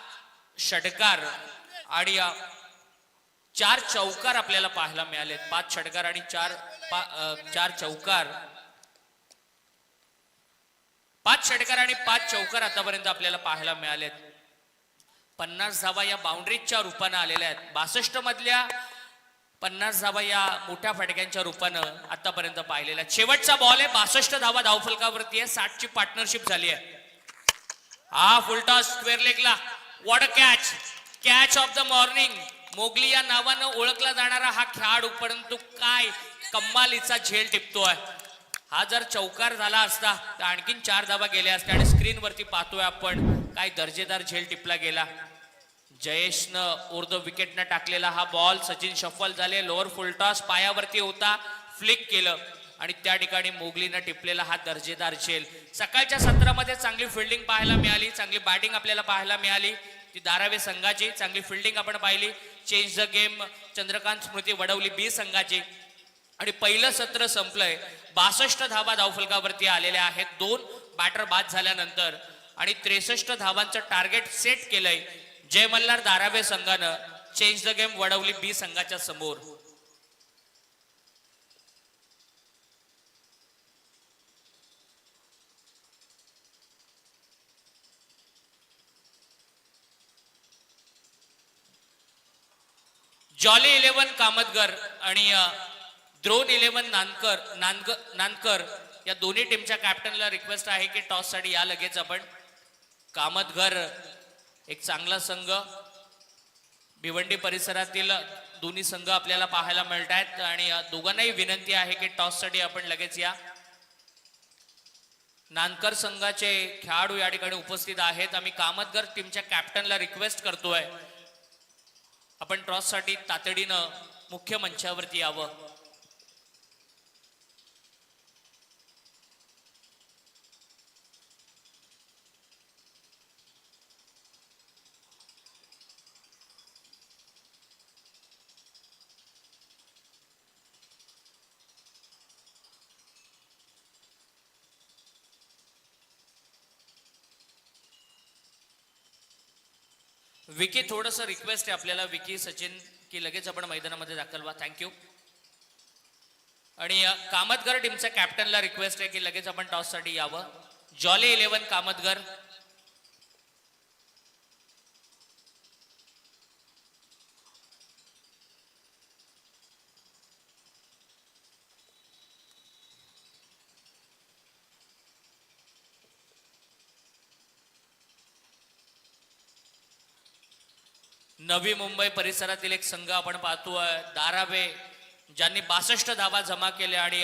षटकार आणि 4 चौकार आपल्याला पाहायला मिळालेत. 5 षटकार आणि 4 चौकार. 5 षटकार आणि 5 चौकार आतापर्यंत आपल्याला पाहायला मिळालेत. 50 धावा या बाउंड्रीजच्या रूपानं आलेल्या आहेत. 62 मधल्या 50 धावा या मोठ्या फटक्यांच्या रूपानं आतापर्यंत पाहिलेल्या. शेवटचा बॉल आहे. 62 धावा धावफलकावरती आहे. 60 ची पार्टनरशिप झाली आहे. हा फुलटॉस स्क्वेअर लेगला. What a catch. Catch of the morning. Mowgli या नावानं ओळखला जाणारा हा खेळाडू परंतु काय कम्मालीचा झेल टिपतोय. हा जर चौकार झाला असता तर आणखीन 4 धावा गेल्या असत्या आणि स्क्रीनवरती पाहतोय आपण काय दर्जेदार झेल टिपला गेला. जयेशनं उर्ध विकेटनं टाकलेला हा बॉल. सचिन शफल झाले. लोअर फुलटॉस पायावरती होता. फ्लिक केलं आणि त्या ठिकाणी मोगलीनं टिपलेला हा दर्जेदार झेल. सकाळच्या सत्रामध्ये चांगली फिल्डिंग पाहायला मिळाली. चांगली बॅटिंग आपल्याला पाहायला मिळाली. ती धारावी संघाची चांगली फिल्डिंग आपण पाहिली. चेंज द गेम चंद्रकांत स्मृती वडवली बी संघाची आणि पहिलं सत्र संपलंय. 62 धावा धावफलकावरती आलेल्या आहेत 2 बॅटर बाद झाल्यानंतर आणि 63 धावांचं टार्गेट सेट केलंय जय मल्हार धारावे संघानं चेंज द गेम वडवली बी संघाच्या समोर. जॉली 11 कामतगर आणि द्रोण 11 नानकर या दोन्ही टीमच्या कॅप्टनला रिक्वेस्ट आहे की टॉस साठी या लगेच आपण. कामतगर एक चांगला संघ. भिवंडी परिसरातील दोन्ही संघ आपल्याला पाहायला मिळत आहेत आणि दोघांनाही विनंती आहे की टॉस साठी आपण लगेच या. नानकर संघाचे खेळाडू या ठिकाणी उपस्थित आहेत. आम्ही कामतगर टीमच्या कॅप्टनला रिक्वेस्ट करतोय आपण टॉस साठी तातडीनं मुख्य मंचावरती यावं. विकी थोडस रिक्वेस्ट आहे आपल्याला. विकी सचिन की लगेच आपण मैदानामध्ये दाखल व्हा. थँक्यू. आणि कामतगर टीमच्या कॅप्टनला रिक्वेस्ट आहे की लगेच आपण टॉस साठी यावं. जॉली 11 कामतगर. नवी मुंबई परिसरातील एक संघ आपण पाहतोय धारावे ज्यांनी 62 धावा जमा केल्या आणि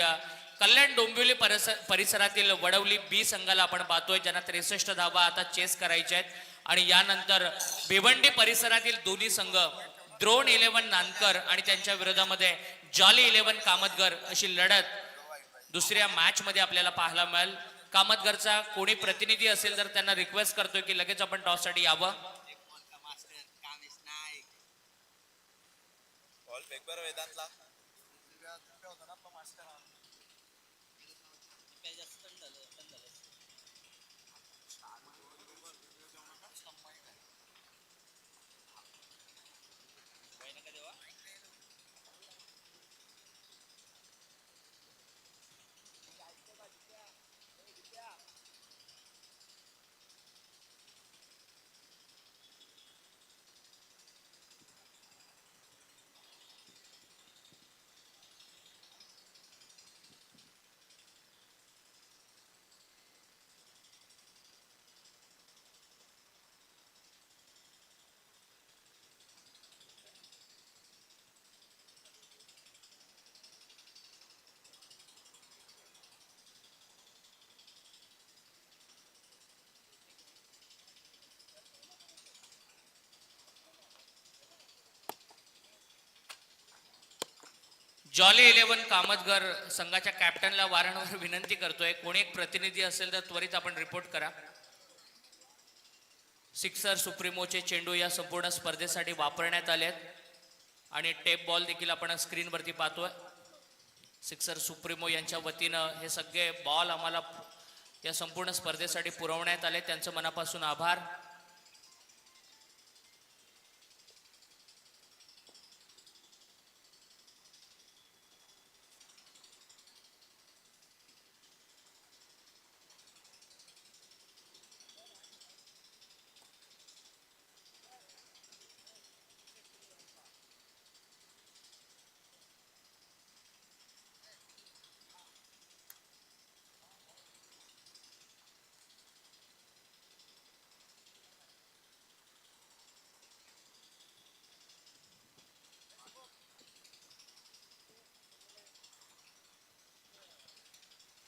कल्याण डोंबिवली परिसरातील वडवली बी संघाला आपण पाहतोय, ज्यांना 63 धावा आता चेस करायच्या आहेत. आणि यानंतर भिवंडी परिसरातील दोन्ही संघ ड्रोन 11 नानकर आणि त्यांच्या विरोधामध्ये जॉली 11 कामतगर अशी लढत दुसऱ्या मॅच मध्ये आपल्याला पाहायला मिळेल. कामतगरचा कोणी प्रतिनिधी असेल तर त्यांना रिक्वेस्ट करतोय की लगेच आपण टॉस साठी यावं. जॉली 11 कामतगर संघाच्या कॅप्टनला वारंवार विनंती करतोय, कोणी एक प्रतिनिधी असेल तर त्वरित आपण रिपोर्ट करा. सिक्सर सुप्रीमोचे चेंडू या संपूर्ण स्पर्धेसाठी वापरण्यात आले आणि टेप बॉल देखील आपण स्क्रीनवरती पाहतोय. सिक्सर सुप्रीमो यांच्या वतीनं हे सगळे बॉल आम्हाला या संपूर्ण स्पर्धेसाठी पुरवण्यात आले, त्यांचं मनापासून आभार.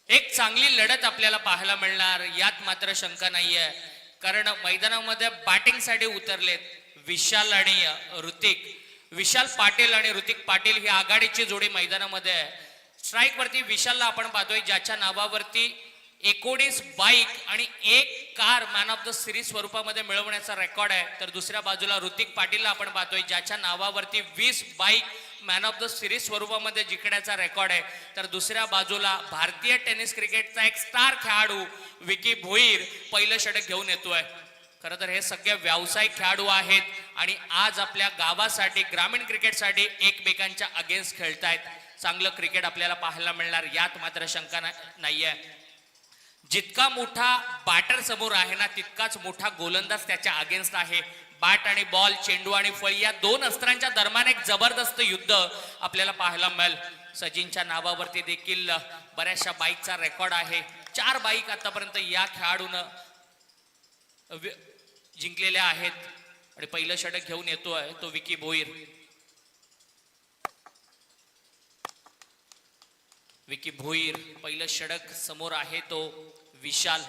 एक चांगली लढत आपल्याला पाहायला मिळणार यात मात्र शंका नाहीये, कारण मैदानामध्ये बॅटिंगसाठी उतरलेत विशाल आणि ऋतिक. विशाल पाटील आणि ऋतिक पाटील ही आघाडीची जोडी मैदानामध्ये आहे. स्ट्राईक वरती विशालला आपण पाहतोय, ज्याच्या नावावरती 19 बाईक आणि 1 car man of the series स्वरूपामध्ये मिळवण्याचा रेकॉर्ड आहे. तर दुसऱ्या बाजूला ऋतिक पाटीलला आपण पाहतोय, ज्याच्या नावावरती 20 bike man of the series स्वरूपामध्ये जिंकण्याचा रेकॉर्ड आहे. तर दुसऱ्या बाजूला भारतीय टेनिस क्रिकेटचा एक स्टार खेळाडू विकी भोईर पहिलं षटक घेऊन येतोय. खरं तर हे सगळे व्यावसायिक खेळाडू आहेत आणि आज आपल्या गावासाठी ग्रामीण क्रिकेटसाठी एकमेकांच्या अगेन्स्ट खेळतायत. चांगलं क्रिकेट आपल्याला पाहायला मिळणार यात मात्र शंका नाहीये. जितका मोठा बॅटर समोर आहे ना, तितकाच मोठा गोलंदाज त्याच्या अगेन्स्ट आहे. बॅट आणि बॉल, चेंडू आणि फळी या दोन अस्त्रांच्या दरम्यान एक जबरदस्त युद्ध आपल्याला पाहायला मिळेल. सचिनच्या नावावरती देखील बऱ्याचशा बाईकचा रेकॉर्ड आहे. 4 बाईक आतापर्यंत या खेळाडून जिंकलेल्या आहेत आणि पहिलं षटक घेऊन येतोय तो विकी भोईर. विकी भोईर पहिलं षटक समोर आहे तो विशाल.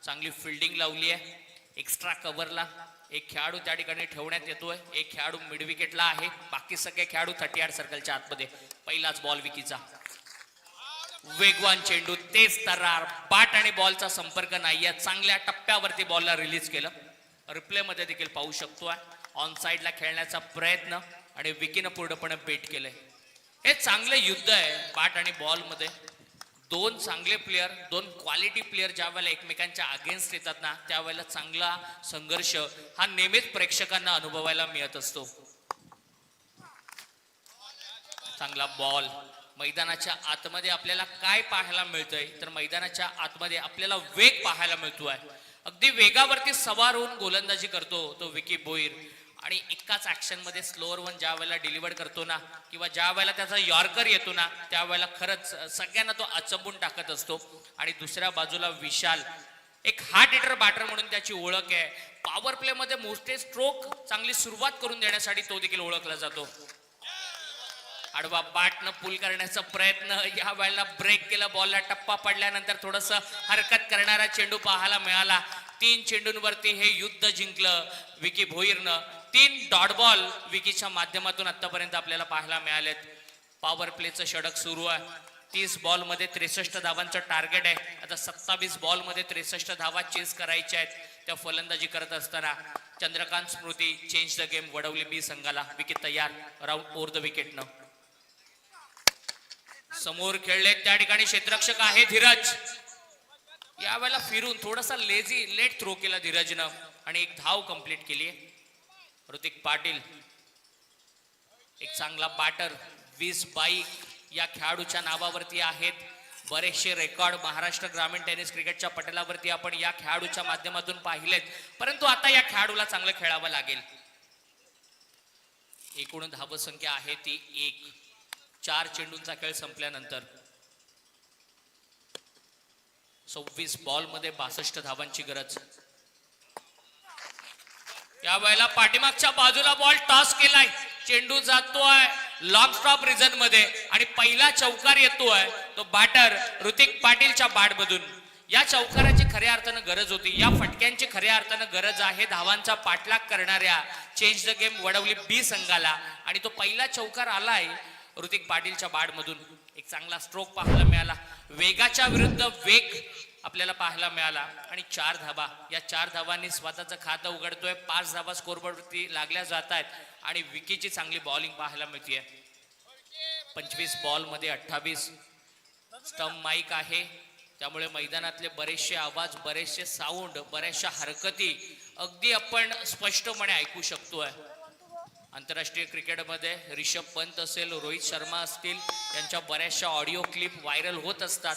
चांगली फिल्डिंग लावली आहे. एक्स्ट्रा कव्हरला एक खेळाडू त्या ठिकाणी ठेवण्यात येतोय. एक खेळाडू मिड विकेटला आहे. बाकी सगळे खेळाडू 38 सर्कलच्या आतमध्ये. पहिलाच बॉल विकीचा. वेगवान चेंडू, तेज तरार, बॅट आणि बॉलचा संपर्क नाहीये. चांगल्या टप्प्यावरती बॉलला रिलीज केलं. रिप्ले मध्ये देखील पाहू शकतोय. ऑन साइडला खेळण्याचा प्रयत्न आणि विकीनं पूर्णपणे बेट केलंय. हे चांगलं युद्ध आहे बॅट आणि बॉल मध्ये. दोन चांगले प्लेयर, दोन क्वालिटी प्लेयर ज्या वेळेला एकमेकांच्या अगेन्स्ट येतात ना, त्यावेळेला चांगला संघर्ष हा नेहमीच प्रेक्षकांना अनुभवायला मिळत असतो. चांगला बॉल. मैदानाच्या आतमध्ये आपल्याला काय पाहायला मिळतंय तर मैदानाच्या आतमध्ये आपल्याला वेग पाहायला मिळतोय. अगदी वेगावरती सवार होऊन गोलंदाजी करतो तो विकी भोईर आणि एकाच ऍक्शन मध्ये स्लोअर वन ज्या वेळेला डिलिव्हर करतो ना, किंवा ज्या वेळेला त्याचा यॉर्कर येतो ना, त्यावेळेला खरंच सगळ्यांना तो अचंबून टाकत असतो. आणि दुसऱ्या बाजूला विशाल एक हार्ड हिटर बॅटर म्हणून त्याची ओळख आहे. पॉवर प्ले मध्ये मोठे स्ट्रोक चांगली सुरुवात करून देण्यासाठी तो देखील ओळखला जातो. आडवा बाटनं पुल करण्याचा प्रयत्न, या वेळेला ब्रेक केला, बॉलला टप्पा पडल्यानंतर थोडस हरकत करणारा चेंडू पाहायला मिळाला. 3 चेंडूंवरती हे युद्ध जिंकलं विकी भोईरनं. 3 डॉट बॉल विकीच्या माध्यमातून आतापर्यंत आपल्याला पाहायला मिळालेत. पॉवर प्लेचं षटक सुरू आहे. 30 बॉल मध्ये 63 धावांचं टार्गेट आहे. आता 27 बॉल मध्ये 63 धावा चेस करायच्या आहेत. त्या फलंदाजी करत असताना चंद्रकांत स्मृती चेंज द गेम वडवली बी संघाला. विकेट तयार, राऊंड ओव्हर द विकेट न. समोर खेळले त्या ठिकाणी क्षेत्ररक्षक आहे धीरज. यावेळेला फिरून थोडासा लेट थ्रो केला धीरजनं आणि एक धाव कंप्लीट केली. ऋतिक पाटील एक चांगला बॅटर. 20 बाईक या खेळाडूच्या नावावरती आहेत. बरेचसे रेकॉर्ड महाराष्ट्र ग्रामीण टेनिस क्रिकेटच्या पटलावरती आपण या खेळाडूच्या माध्यमातून पाहिलेत, परंतु आता या खेळाडूला चांगलं खेळावं लागेल. एकूण धावसंख्या आहे ती 1. 4 चेंडूंचा खेळ संपल्यानंतर 26 बॉल मध्ये 62 धावांची गरज. या वेळेला पाठीमागच्या बाजूला बॉल टॉस केलाय. चेंडू जातोय लॉंग स्टॉप रिजन मध्ये आणि पहिला चौकार येतोय तो बॅटर ऋतिक पाटीलच्या बॅट मधून. या चौकाराची खऱ्या अर्थानं गरज होती. या फटक्यांची खऱ्या अर्थानं गरज आहे धावांचा पाठलाग करणाऱ्या चेंज द गेम वडवली बी संघाला. आणि तो पहिला चौकार आलाय ऋतिक पाटीलच्या बॅट मधून. एक चांगला स्ट्रोक पाहायला मिळाला. वेगाच्या विरुद्ध वेग आपल्याला पाहायला मिळाला आणि 4 धावा. या 4 धावांनी स्वतःचं खातं उघडतोय. 5 धावा स्कोरबोर्डवरती लागल्या जात आहेत आणि विकीची चांगली बॉलिंग पाहायला मिळते. 25 बॉल मध्ये 28. स्टंप माईक आहे, त्यामुळे मैदानातले बरेचसे आवाज, बरेचसे साऊंड, बऱ्याचशा हरकती अगदी आपण स्पष्टपणे ऐकू शकतोय. आंतरराष्ट्रीय क्रिकेटमध्ये रिषभ पंत असेल, रोहित शर्मा असतील, यांच्या बऱ्याचशा ऑडिओ क्लिप व्हायरल होत असतात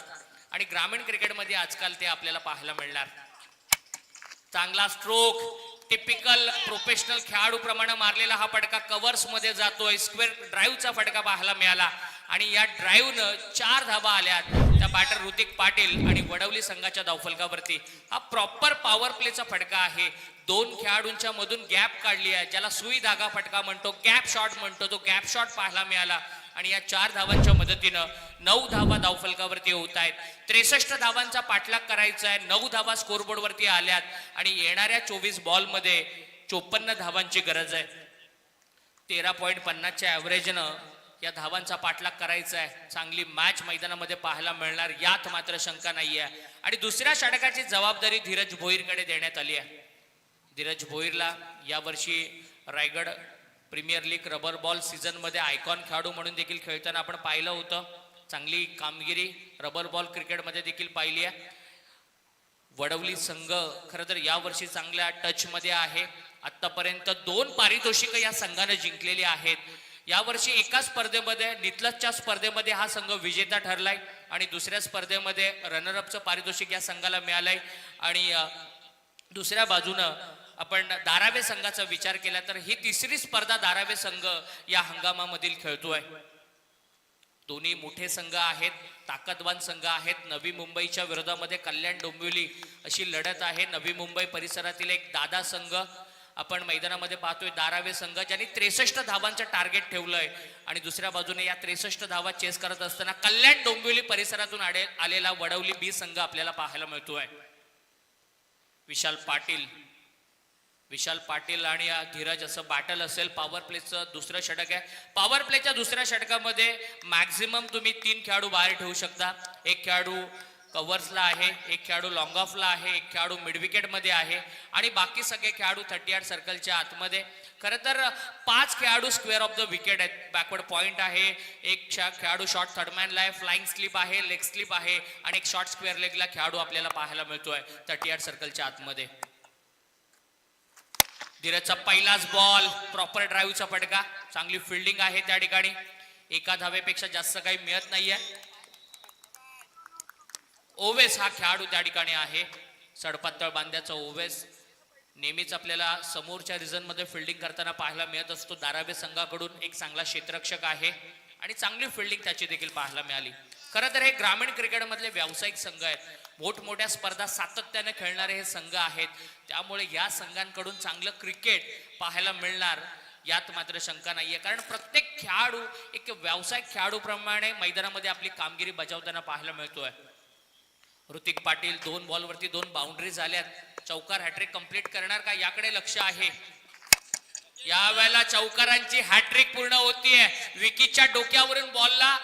आणि ग्रामीण क्रिकेटमध्ये आजकाल ते आपल्याला पाहायला मिळणार. चांगला स्ट्रोक, टिपिकल प्रोफेशनल खेळाडू प्रमाणे मारलेला हा फटका कव्हर्स मध्ये जातोय. स्क्वेअर ड्राईव्हचा फटका पाहायला मिळाला आणि या ड्राईव्हनं 4 धावा आल्यात त्या बॅटर ऋतिक पाटील आणि वडवली संघाच्या धावफलकावरती. हा प्रॉपर पॉवर प्लेचा फटका आहे. 2 खेळाडूंच्या मधून गॅप काढली आहे, ज्याला सुई धागा फटका म्हणतो, गॅप शॉट म्हणतो. तो गॅप शॉट पाहायला मिळाला आणि या 4 धावांच्या मदतीनं 9 धावा धावफलकावरती होत आहेत. 63 धावांचा पाठलाग करायचा आहे. 9 धावा स्कोरबोर्ड वरती आल्यात आणि येणाऱ्या 24 बॉल मध्ये 54 धावांची गरज आहे. 13.50च्या ऍव्हरेजनं या धावांचा पाठलाग करायचा आहे. चांगली मॅच मैदानामध्ये पाहायला मिळणार यात मात्र शंका नाहीये. आणि दुसऱ्या षटकाची जबाबदारी धीरज भोईरकडे देण्यात आली आहे. धीरज भोईरला यावर्षी Raigad premier league rubber ball season मध्ये आयकॉन खेळाडू म्हणून देखील खेळताना आपण पाहिलं होतं. चांगली कामगिरी रबर बॉल क्रिकेटमध्ये देखील पाहिली आहे. वडवली संघ खरं तर यावर्षी चांगल्या टच मध्ये आहे. आतापर्यंत 2 पारितोषिक या संघाने जिंकलेली आहेत. यावर्षी एका स्पर्धेमध्ये नितलजच्या स्पर्धेमध्ये हा संघ विजेता ठरलाय आणि दुसऱ्या स्पर्धेमध्ये रनरअपचं पारितोषिक या संघाला मिळालंय. आणि दुसऱ्या बाजूनं आपण धारावे संघाचा विचार केला तर ही 3री स्पर्धा धारावे संघ या हंगामामधील खेळतोय. दोन्ही मोठे संघ आहेत, ताकदवान संघ आहेत. नवी मुंबईच्या विरोधामध्ये कल्याण डोंबिवली अशी लढत आहे. नवी मुंबई परिसरातील एक दादा संघ आपण मैदानामध्ये पाहतोय, धारावे संघ, ज्यांनी 63 धावांचं टार्गेट ठेवलंय आणि दुसऱ्या बाजूने या 63 धावा चेस करत असताना कल्याण डोंबिवली परिसरातून आलेला वडवली बी संघ आपल्याला पाहायला मिळतोय. विशाल पाटील आणि धीरज असं बॅटल असेल. पॉवर प्लेचं दुसरं षटक आहे. पॉवर प्लेच्या दुसऱ्या षटकामध्ये मॅक्झिमम तुम्ही 3 खेळाडू बाहेर ठेवू शकता. एक खेळाडू कव्हर्सला आहे, एक खेळाडू लॉंग ऑफला आहे, एक खेळाडू मिड विकेट मध्ये आहे आणि बाकी सगळे खेळाडू 38 सर्कलच्या आतमध्ये. खरं तर 5 खेळाडू स्क्वेअर ऑफ द विकेट आहेत. बॅकवर्ड पॉइंट आहे, एक खेळाडू शॉर्ट थर्डमॅनला आहे, फ्लाइंग स्लिप आहे, लेग स्लिप आहे आणि एक शॉर्ट स्क्वेअर लेगला खेळाडू आपल्याला पाहायला मिळतोय 38 सर्कलच्या आतमध्ये. धीरजचा पहिलाच बॉल, प्रॉपर ड्राईव्हचा फटका. चांगली फिल्डिंग आहे त्या ठिकाणी. एका धावेपेक्षा जास्त काही मिळत नाहीये. ओवेस हा खेळाडू त्या ठिकाणी आहे. सडपातळ बांध्याचा ओवेस नेहमीच आपल्याला समोरच्या रिजन मध्ये फिल्डिंग करताना पाहायला मिळत असतो. धारावे संघाकडून एक चांगला क्षेत्ररक्षक आहे आणि चांगली फिल्डिंग त्याची देखील पाहायला मिळाली. खरं तर हे ग्रामीण क्रिकेटमधले व्यावसायिक संघ आहेत. मोठमोठ्या स्पर्धा सातत्याने खेळणारे हे संघ आहेत. त्यामुळे या संघांकडून चांगलं क्रिकेट पाहायला मिळणार यात मात्र शंका नाहीये, कारण प्रत्येक खेळाडू एक व्यावसायिक खेळाडूप्रमाणे मैदानामध्ये आपली कामगिरी बजावताना पाहायला मिळतोय. ऋतिक पाटील 2 बॉलवरती 2 बाउंड्री झाल्यात. चौकार हॅट्रिक कंप्लीट करणार का याकडे लक्ष आहे. यावेळेला चौकारांची हॅट्रिक पूर्ण होतीये. विकीच्या डोक्यावरून बॉलला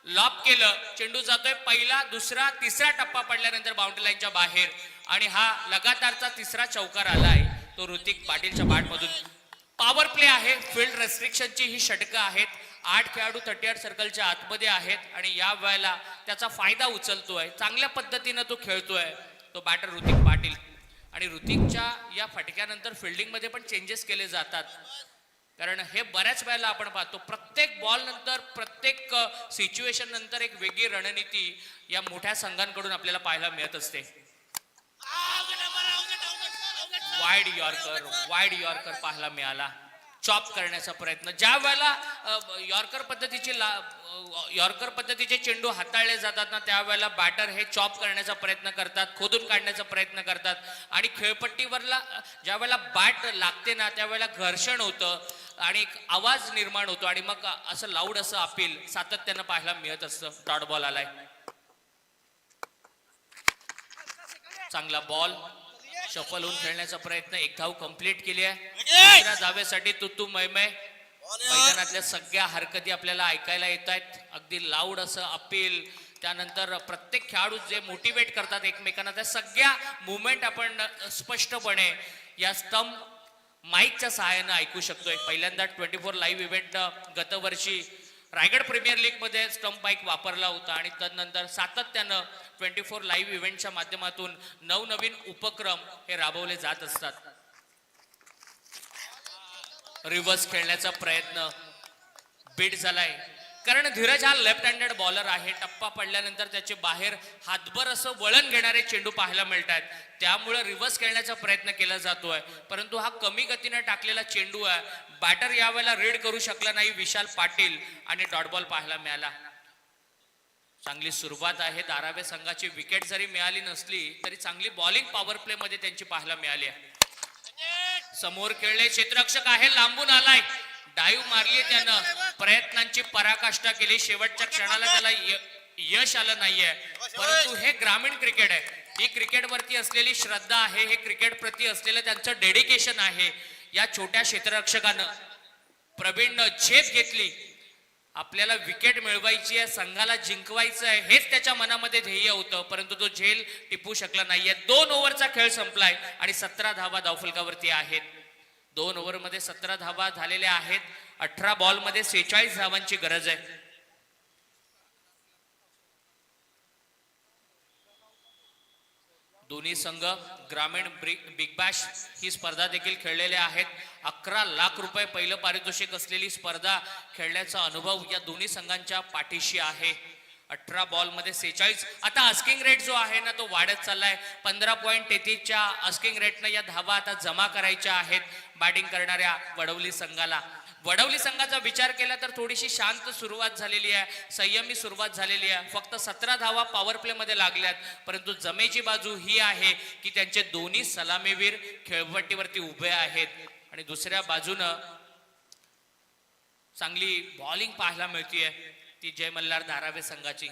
लॉप केलं, चेंडू जातोय पहिला, दुसरा, तिसरा टप्पा पडल्यानंतर बाउंड्री लाईनच्या बाहेर आणि हा लगातारचा तिसरा चौकार आलाय तो ऋतिक पाटीलच्या बॅट मधून. पॉवर प्ले आहे. फील्ड रेस्ट्रिक्शनची ही षटकं आहेत. 8 खेळाडू 38 सर्कलच्या आतमध्ये आहेत आणि या वेळेला त्याचा फायदा उचलतोय. चांगल्या पद्धतीनं तो खेळतोय तो बॅटर ऋतिक पाटील. आणि ऋतिकच्या या फटक्यानंतर फिल्डिंग मध्ये पण चेंजेस केले जातात, कारण हे बऱ्याच वेळेला आपण पाहतो प्रत्येक बॉल नंतर प्रत्येक सिच्युएशन नंतर एक वेगळी रणनीती या मोठ्या संघांकडून आपल्याला पाहायला मिळत असते. वाईड यॉर्कर पाहायला मिळाला. चॉप करण्याचा प्रयत्न, ज्या वेळेला यॉर्कर पद्धतीचे चेंडू हाताळले जातात ना, त्यावेळेला बॅटर हे चॉप करण्याचा प्रयत्न करतात, खोदून काढण्याचा प्रयत्न करतात आणि खेळपट्टीवरला ज्या वेळेला बॅट लागते ना त्यावेळेला घर्षण होतं आणि एक आवाज निर्माण होतो आणि मग असं लाऊड असं अपील सातत्यानं पाहायला मिळत असतं. डॉट बॉल आलाय. चांगला बॉल शफल होऊन खेळण्याचा प्रयत्न. एक धाव कंप्लीट केली आहे. दुसऱ्या धावेसाठी तुतू मैमय. मैदानातल्या सगळ्या हरकती आपल्याला ऐकायला येत आहेत. अगदी लाऊड असं अपील, त्यानंतर प्रत्येक खेळाडू जे मोटिवेट करतात एकमेकांना, त्या सगळ्या मुवमेंट आपण स्पष्टपणे या स्टंप माईकच्या सहाय्यानं ऐकू शकतोय. पहिल्यांदा 24 लाईव्ह इव्हेंट गतवर्षी रायगड प्रीमियर लीग मध्ये स्टंप माईक वापरला होता आणि तदनंतर सातत्यानं 24 लाईव्ह इव्हेंटच्या माध्यमातून नवनवीन उपक्रम हे राबवले जात असतात. रिव्हर्स खेळण्याचा प्रयत्न बीट झालाय, कारण धीरज हा लेफ्ट हँडेड बॉलर आहे. टप्पा पडल्यानंतर त्याचे बाहेर हातभर असं वळण घेणारे चेंडू पाहायला मिळत आहेत, त्यामुळे रिव्हर्स खेळण्याचा प्रयत्न केला जातोय. परंतु हा कमी गतीने टाकलेला चेंडू आहे. बॅटर यावेळेला रीड करू शकला नाही विशाल पाटील आणि डॉट बॉल पाहायला मिळाला. चांगली सुरुवात आहे. धारावे संघाची विकेट जरी मिळाली नसली तरी चांगली बॉलिंग पॉवर प्ले मध्ये त्यांची पाहायला मिळाली आहे. समोर खेळले क्षेत्ररक्षक आहे, लांबून आलाय, डाईव्ह मारली त्यानं, प्रयत्नांची पराकाष्ठा केली. शेवटच्या क्षणाला त्याला यश आलं नाहीये. परंतु हे ग्रामीण क्रिकेट आहे. ही क्रिकेट वरती असलेली श्रद्धा आहे, हे क्रिकेट प्रती असलेलं त्यांचं डेडिकेशन आहे. या छोट्या क्षेत्ररक्षकानं प्रवीणनं झेप घेतली. आपल्याला विकेट मिळवायची आहे, संघाला जिंकवायचं आहे, हेच त्याच्या मनामध्ये ध्येय होतं. परंतु तो झेल टिपू शकला नाहीये. 2 ओव्हरचा खेळ संपलाय आणि 17 धावा धावफलकावरती आहेत. 2 ओव्हरमध्ये 17 धावा झालेल्या आहेत. 18 बॉलमध्ये 46 धावांची गरज आहे. दोन्ही संघ ग्रामीण बिग बॅश ही स्पर्धा देखील खेळलेल्या आहेत. 11 लाख रुपये पहिलं पारितोषिक असलेली स्पर्धा खेळण्याचा अनुभव या दोन्ही संघांच्या पाठीशी आहे. 18 बॉलमध्ये 46. आता आस्किंग रेट जो आहे ना तो वाढत चाललाय. 15.33च्या आस्किंग रेटनं या धावा आता जमा करायच्या आहेत बॅटिंग करणाऱ्या वडवली संघाला. वडवली संघाचा विचार केला तर थोडीशी शांत सुरुवात झालेली आहे, संयमी सुरुवात झालेली आहे. फक्त 17 धावा पॉवर प्ले मध्ये लागल्यात. परंतु जमेची बाजू ही आहे की त्यांचे दोन्ही सलामीवीर खेळपट्टीवरती उभे आहेत आणि दुसऱ्या बाजूनं चांगली बॉलिंग पाहायला मिळतीये ती जय मल्हार धारावे संघाची.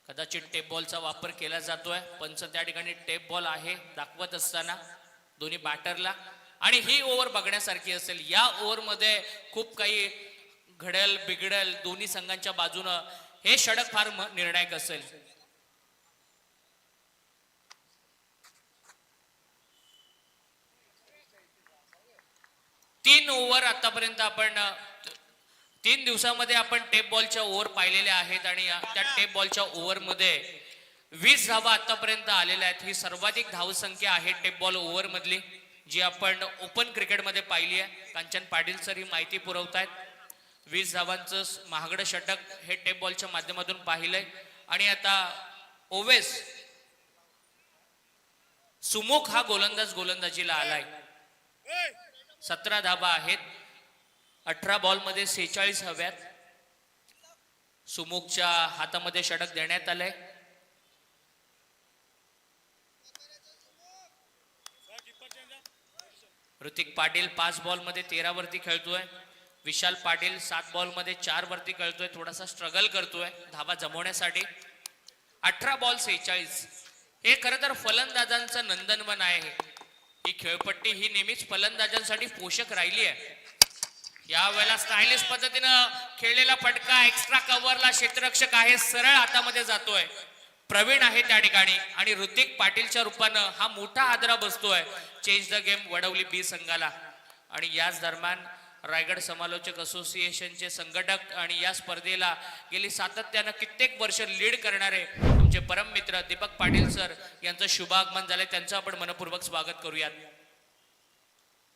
कदाचित टेप बॉलचा वापर केला जातोय. पंच त्या ठिकाणी टेप बॉल आहे दाखवत असताना दोन्ही बॅटरला. आणि ही ओव्हर बघण्यासारखी असेल. या ओव्हर मध्ये खूप काही घडेल बिघडेल दोन्ही संघांच्या बाजूनं. हे षटक फार निर्णायक असेल. तीन ओव्हर आतापर्यंत आपण 3 दिवसामध्ये आपण टेप बॉलच्या ओव्हर पाहिलेल्या आहेत आणि त्या टेप बॉलच्या ओव्हर मध्ये 20 धावा आतापर्यंत आलेल्या आहेत. ही सर्वाधिक धावसंख्या आहे टेप बॉल ओव्हर मधली जी आपण ओपन क्रिकेटमध्ये पाहिली आहे. कांचन पाटील सर ही माहिती पुरवतायत. 20 धावांचं महागडं षटक हे टेप बॉलच्या माध्यमातून पाहिलंय. आणि आता ओवेस सुमुख हा गोलंदाजीला आलाय. 17 धावा आहेत. 18 बॉलमध्ये 46 हव्यात. सुमुखच्या हातामध्ये षटक देण्यात आलंय. ऋतिक पाटील 5 बॉल मध्ये 13 वरती खेळतोय. विशाल पाटील 7 बॉल मध्ये 4 वरती खेळतोय. थोडासा स्ट्रगल करतोय धावा जमवण्यासाठी. 18 बॉल 46. हे खरं तर फलंदाजांचं नंदनवन आहे. ही खेळपट्टी ही नेहमीच फलंदाजांसाठी पोषक राहिली आहे. या वेळेला स्टायलिश पद्धतीनं खेळलेला फटका एक्स्ट्रा कव्हरला क्षेत्ररक्षक आहे, सरळ हातामध्ये जातोय. प्रवीण आहे त्या ठिकाणी आणि ऋतिक पाटीलच्या रूपानं हा मोठा आदरा बसतोय चेंज द गेम वडवली बी संघाला. आणि याच दरम्यान रायगड समालोचक असोसिएशनचे संघटक आणि या स्पर्धेला गेली सातत्यानं कित्येक वर्ष लीड करणारे आमचे परम मित्र दीपक पाटील सर यांचं शुभागमन झालंय. त्यांचं आपण मनपूर्वक स्वागत करूयात.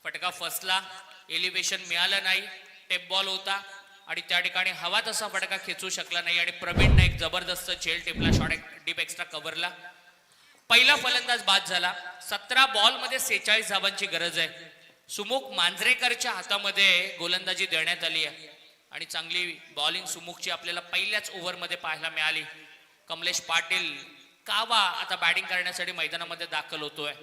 फटका फसला, एलिव्हेशन मिळालं नाही, टेप बॉल होता आणि त्या ठिकाणी हवा तसा फटका खेचू शकला नाही आणि प्रवीणने एक जबरदस्त झेल टेपला शॉट डीप एक्स्ट्रा कव्हरला. पहिला फलंदाज बाद झाला. 17 बॉल मध्ये 46 धावांची गरज आहे. सुमुख मांजरेकरच्या हातामध्ये गोलंदाजी देण्यात आली आहे आणि चांगली बॉलिंग सुमुखची आपल्याला पहिल्याच ओव्हरमध्ये पाहायला मिळाली. कमलेश पाटील कावा आता बॅटिंग करण्यासाठी मैदानामध्ये दाखल होतोय.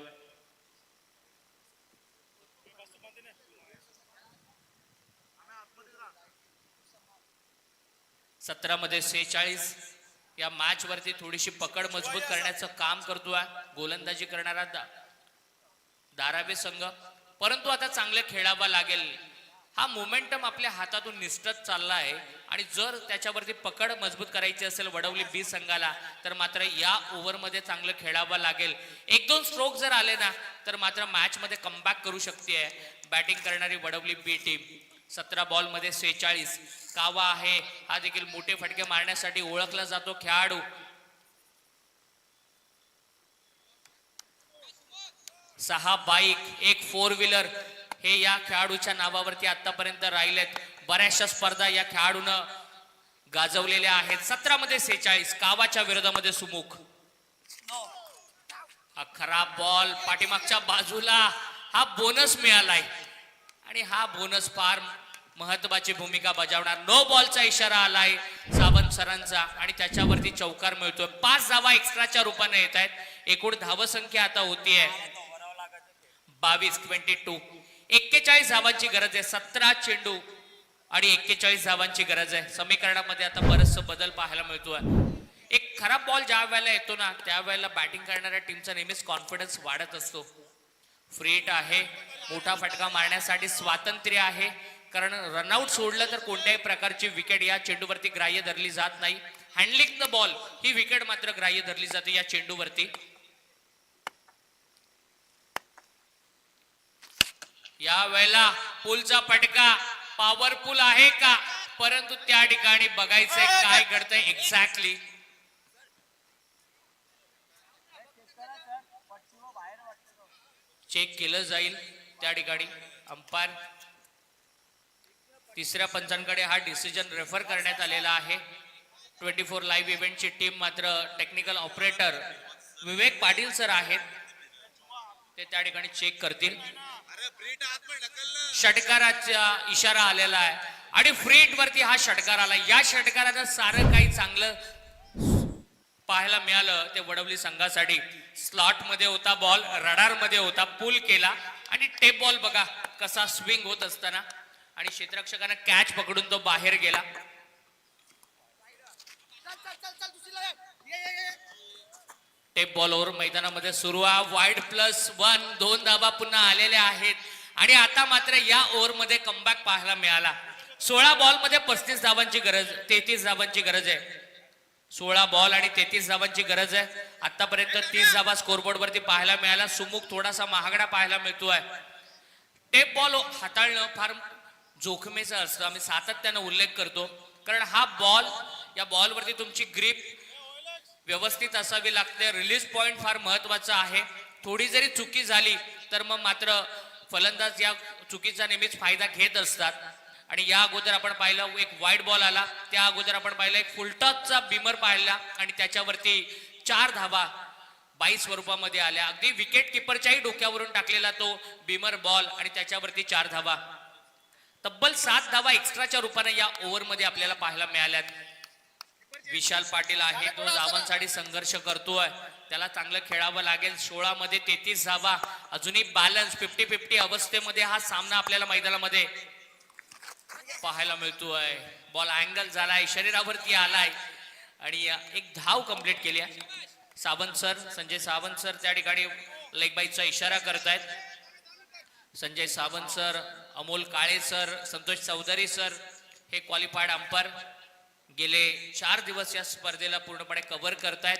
17 मध्ये 46. या मॅच वरती थोडीशी पकड मजबूत करण्याचं काम करतोय गोलंदाजी करणारा धारावी संघ. परंतु आता चांगलं खेळावं लागेल. हा मोमेंटम आपल्या हातातून निसटत चालला आहे आणि जर त्याच्यावरती पकड मजबूत करायची असेल वडवली बी संघाला तर मात्र या ओव्हरमध्ये चांगलं खेळावं लागेल. 1-2 स्ट्रोक जर आले ना तर मात्र मॅच मध्ये कमबॅक करू शकते बॅटिंग करणारी वडवली बी टीम. 17 बॉल मध्ये 46. कावा आहे, हा देखील मोठे फटके मारण्यासाठी ओळखला जातो खेळाडू. 6 बाईक, 1 4 व्हीलर हे या खेळाडूच्या नावावरती आतापर्यंत राहिलेत. बऱ्याचशा स्पर्धा या खेळाडूनं गाजवलेल्या आहेत. 17 मध्ये 46. कावाच्या विरोधामध्ये सुमुख. हा खराब बॉल पाठीमागच्या बाजूला, हा बोनस मिळालाय आणि हा बोनस फार महत्वाची भूमिका बजावणार. नो बॉलचा इशारा आलाय सावंत सरांचा आणि त्याच्यावरती चौकार मिळतोय. 5 धावा एक्स्ट्राच्या रूपाने येत आहेत. एकूण धावसंख्या आता होतीये 22-22. 41 धावांची गरज आहे. 17 चेंडू आणि 41 धावांची गरज आहे. समीकरणामध्ये आता बरचसं बदल पाहायला मिळतोय. एक खराब बॉल ज्या वेळेला येतो ना त्यावेळेला बॅटिंग करणाऱ्या टीमचा नेहमीच कॉन्फिडन्स वाढत असतो. फ्रीट आहे, मोठा फटका मारण्यासाठी स्वातंत्र्य आहे कारण रनआउट सोडलं तर कोणत्याही प्रकारची विकेट या चेंडूवरती ग्राह्य धरली जात नाही. Handling the ball he wicket मात्र ग्राह्य धरली जाते या चेंडूवरती. या वेळेला पुलचा फटका पॉवरफुल आहे का, परंतु त्या ठिकाणी बघायचंय काय घडतंय एक्झॅक्टली. चेक केलं जाईल त्या ठिकाणी. अंपायर तिसऱ्या पंचांकडे हा डिसिजन रेफर करण्यात आलेला आहे. 24 लाईव्ह इव्हेंटची टीम मात्र टेक्निकल ऑपरेटर विवेक पाटील सर आहेत, ते त्या ठिकाणी चेक करतील. षटकाराचा इशारा आलेला आहे आणि फ्रीट वरती हा षटकार आला. या षटकारानं सारं काही चांगलं पाहायला मिळालं ते वडवली संघासाठी. स्लॉट मध्ये होता बॉल, रडार मध्ये होता, पुल केला आणि टेप बॉल बघा कसा स्विंग होत असताना आणि क्षेत्ररक्षकाने कॅच पकडून तो बाहेर गेला. टेप बॉल ओव्हर मैदानामध्ये सुरू आहे. वाईड +1. 2 धावा पुन्हा आलेल्या आहेत आणि आता मात्र या ओव्हर मध्ये कमबॅक पाहायला मिळाला. 16 बॉल मध्ये 35 धावांची गरज, 33 धावांची गरज आहे. 16 बॉल आणि 33 धावांची गरज आहे. आतापर्यंत 30 धावा स्कोरबोर्ड वरती पाहायला मिळाला. सुमुख थोडासा महागडा पाहायला मिळतोय. टेप बॉल हाताळणं फार जोखमीचं असतं, आम्ही सातत्यानं उल्लेख करतो कारण हा बॉल, या बॉलवरती तुमची ग्रीप व्यवस्थित असावी लागते. रिलीज पॉइंट फार महत्वाचा आहे. थोडी जरी चुकी झाली तर मग मात्र फलंदाज या चुकीचा नेहमीच फायदा घेत असतात. आणि या अगोदर आपण पाहिलं एक वाईड बॉल आला, त्या अगोदर आपण पाहिलं एक फुलटॉसचा बिमर पाहिला आणि त्याच्यावरती 4 धावा 22 स्वरूपामध्ये आल्या. अगदी विकेट किपरच्याही डोक्यावरून टाकलेला तो बिमर बॉल आणि त्याच्यावरती 4 धावा. तब्बल 7 धावा एक्स्ट्राच्या रूपाने या ओव्हरमध्ये आपल्याला पाहायला मिळाल्यात. विशाल पाटील आहे तो धावांसाठी संघर्ष करतोय, त्याला चांगलं खेळावं लागेल. 16 मध्ये 33 धावा, अजूनही बॅलन्स 50-50 अवस्थेमध्ये हा सामना आपल्याला मैदानामध्ये पाहायला मिळतोय. बॉल अँगल झालाय, शरीरावरती आलाय आणि एक धाव कंप्लीट केली आहे. सावंत सर, संजय सावंत सर त्या ठिकाणी लेग बाईचा इशारा करतायत. Sanjay Sawant sir, Amol Kale sir, Santosh Chaudhari sir हे क्वालिफाईड अंपायर गेले 4 दिवस या स्पर्धेला पूर्णपणे कव्हर करतायत.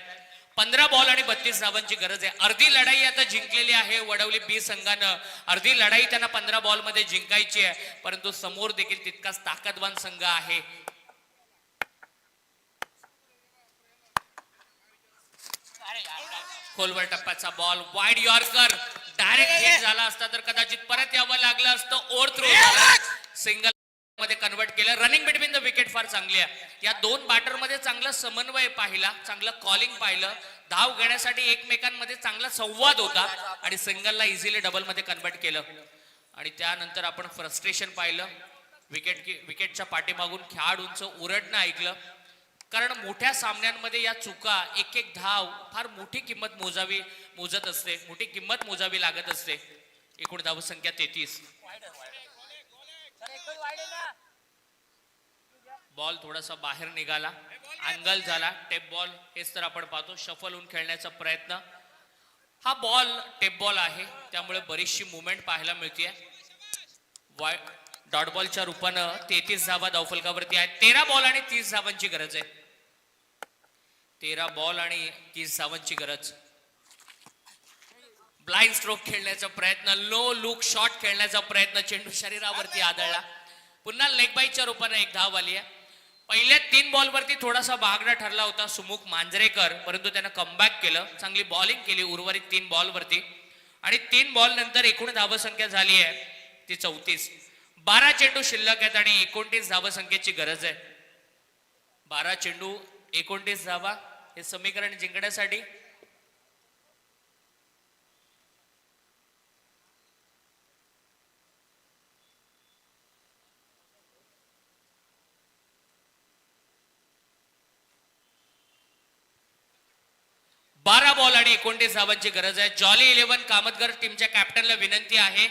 15 बॉल आणि 32 धावांची गरज आहे. अर्धी लढाई आता जिंकलेली आहे वडवली बी संघानं. अर्धी लढाई त्यांना 15 बॉल मध्ये जिंकायची आहे, परंतु समोर देखील तितकाच ताकदवान संघ आहे. खोलवर टप्प्याचा ball, wide yorker, direct hit झाला असता तर कदाचित परत यावं लागलं असतं. ओव्हर थ्रो झाला, सिंगल मध्ये कन्वर्ट केलं. रनिंग बिटवीन द विकेट फार चांगली आहे. या दोन बॅटर मध्ये चांगला समन्वय पाहिला, चांगलं कॉलिंग पाहिलं, धाव घेण्यासाठी एकमेकांमध्ये चांगला संवाद होता आणि सिंगलला इझिली डबल मध्ये कन्वर्ट केलं. आणि त्यानंतर आपण फ्रस्ट्रेशन पाहिलं, विकेटच्या पाठीमागून खेळाडूंचं ओरडणं ऐकलं. कारण मोठ्या सामन्यांमध्ये या चुका, एक एक धाव फार मोठी किंमत मोजत असते, मोठी किंमत मोजावी लागत असते. एकूण धाव संख्या 33. बॉल थोडासा बाहेर निघाला, अँगल झाला, टेप बॉल हेच तर आपण पाहतो. शफल होऊन खेळण्याचा प्रयत्न. हा बॉल टेप बॉल आहे, त्यामुळे बरीचशी मुवमेंट पाहायला मिळते. डॉट बॉलच्या रूपानं 33 धावा धावफलकावरती आहेत. 13 बॉल आणि 30 धावांची गरज आहे. 13 बॉल आणि 30 धावांची गरज. ब्लाइंड स्ट्रोक खेळण्याचा प्रयत्न, लो लुक शॉट खेळण्याचा प्रयत्न, चेंडू शरीरावरती आदळला. पुन्हा लेग बाईच्या रूपानं एक धाव आली आहे. पहिल्या 3 बॉल वरती थोडासा बागडा ठरला होता सुमुख मांजरेकर, परंतु त्यानं कमबॅक केलं, चांगली बॉलिंग केली उर्वरित 3 बॉल वरती. आणि 3 बॉल नंतर एकूण धावसंख्या झाली आहे ती 34. 12 चेंडू शिल्लक आहेत आणि 29 धावसंख्येची गरज आहे. 12 चेंडू 29 धावा हे समीकरण जिंकण्यासाठी बारा बॉल आणि 29 धावांची गरज आहे. जॉली 11 कामतगर टीमच्या कॅप्टनला विनंती आहे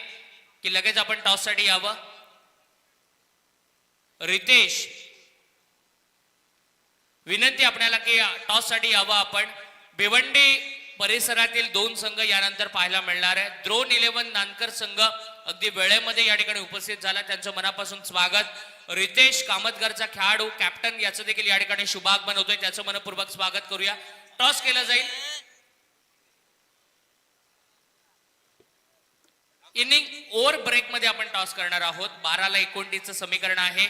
की लगेच आपण टॉस साठी यावं. रितेश, विनंती आपल्याला की टॉस साठी यावं आपण. भिवंडी परिसरातील 2 संघ यानंतर पाहायला मिळणार आहे. द्रोण 11 नानकर संघ अगदी वेळेमध्ये या ठिकाणी उपस्थित झाला, त्यांचं मनापासून स्वागत. रितेश कामतगरचा खेळाडू कॅप्टन याचं देखील या ठिकाणी शुभागमन होतोय, त्याचं मनपूर्वक स्वागत करूया. टॉस केलं जाईल. इनिंग ओव्हर ब्रेक मध्ये आपण टॉस करणार आहोत. 12ला 29चं समीकरण आहे.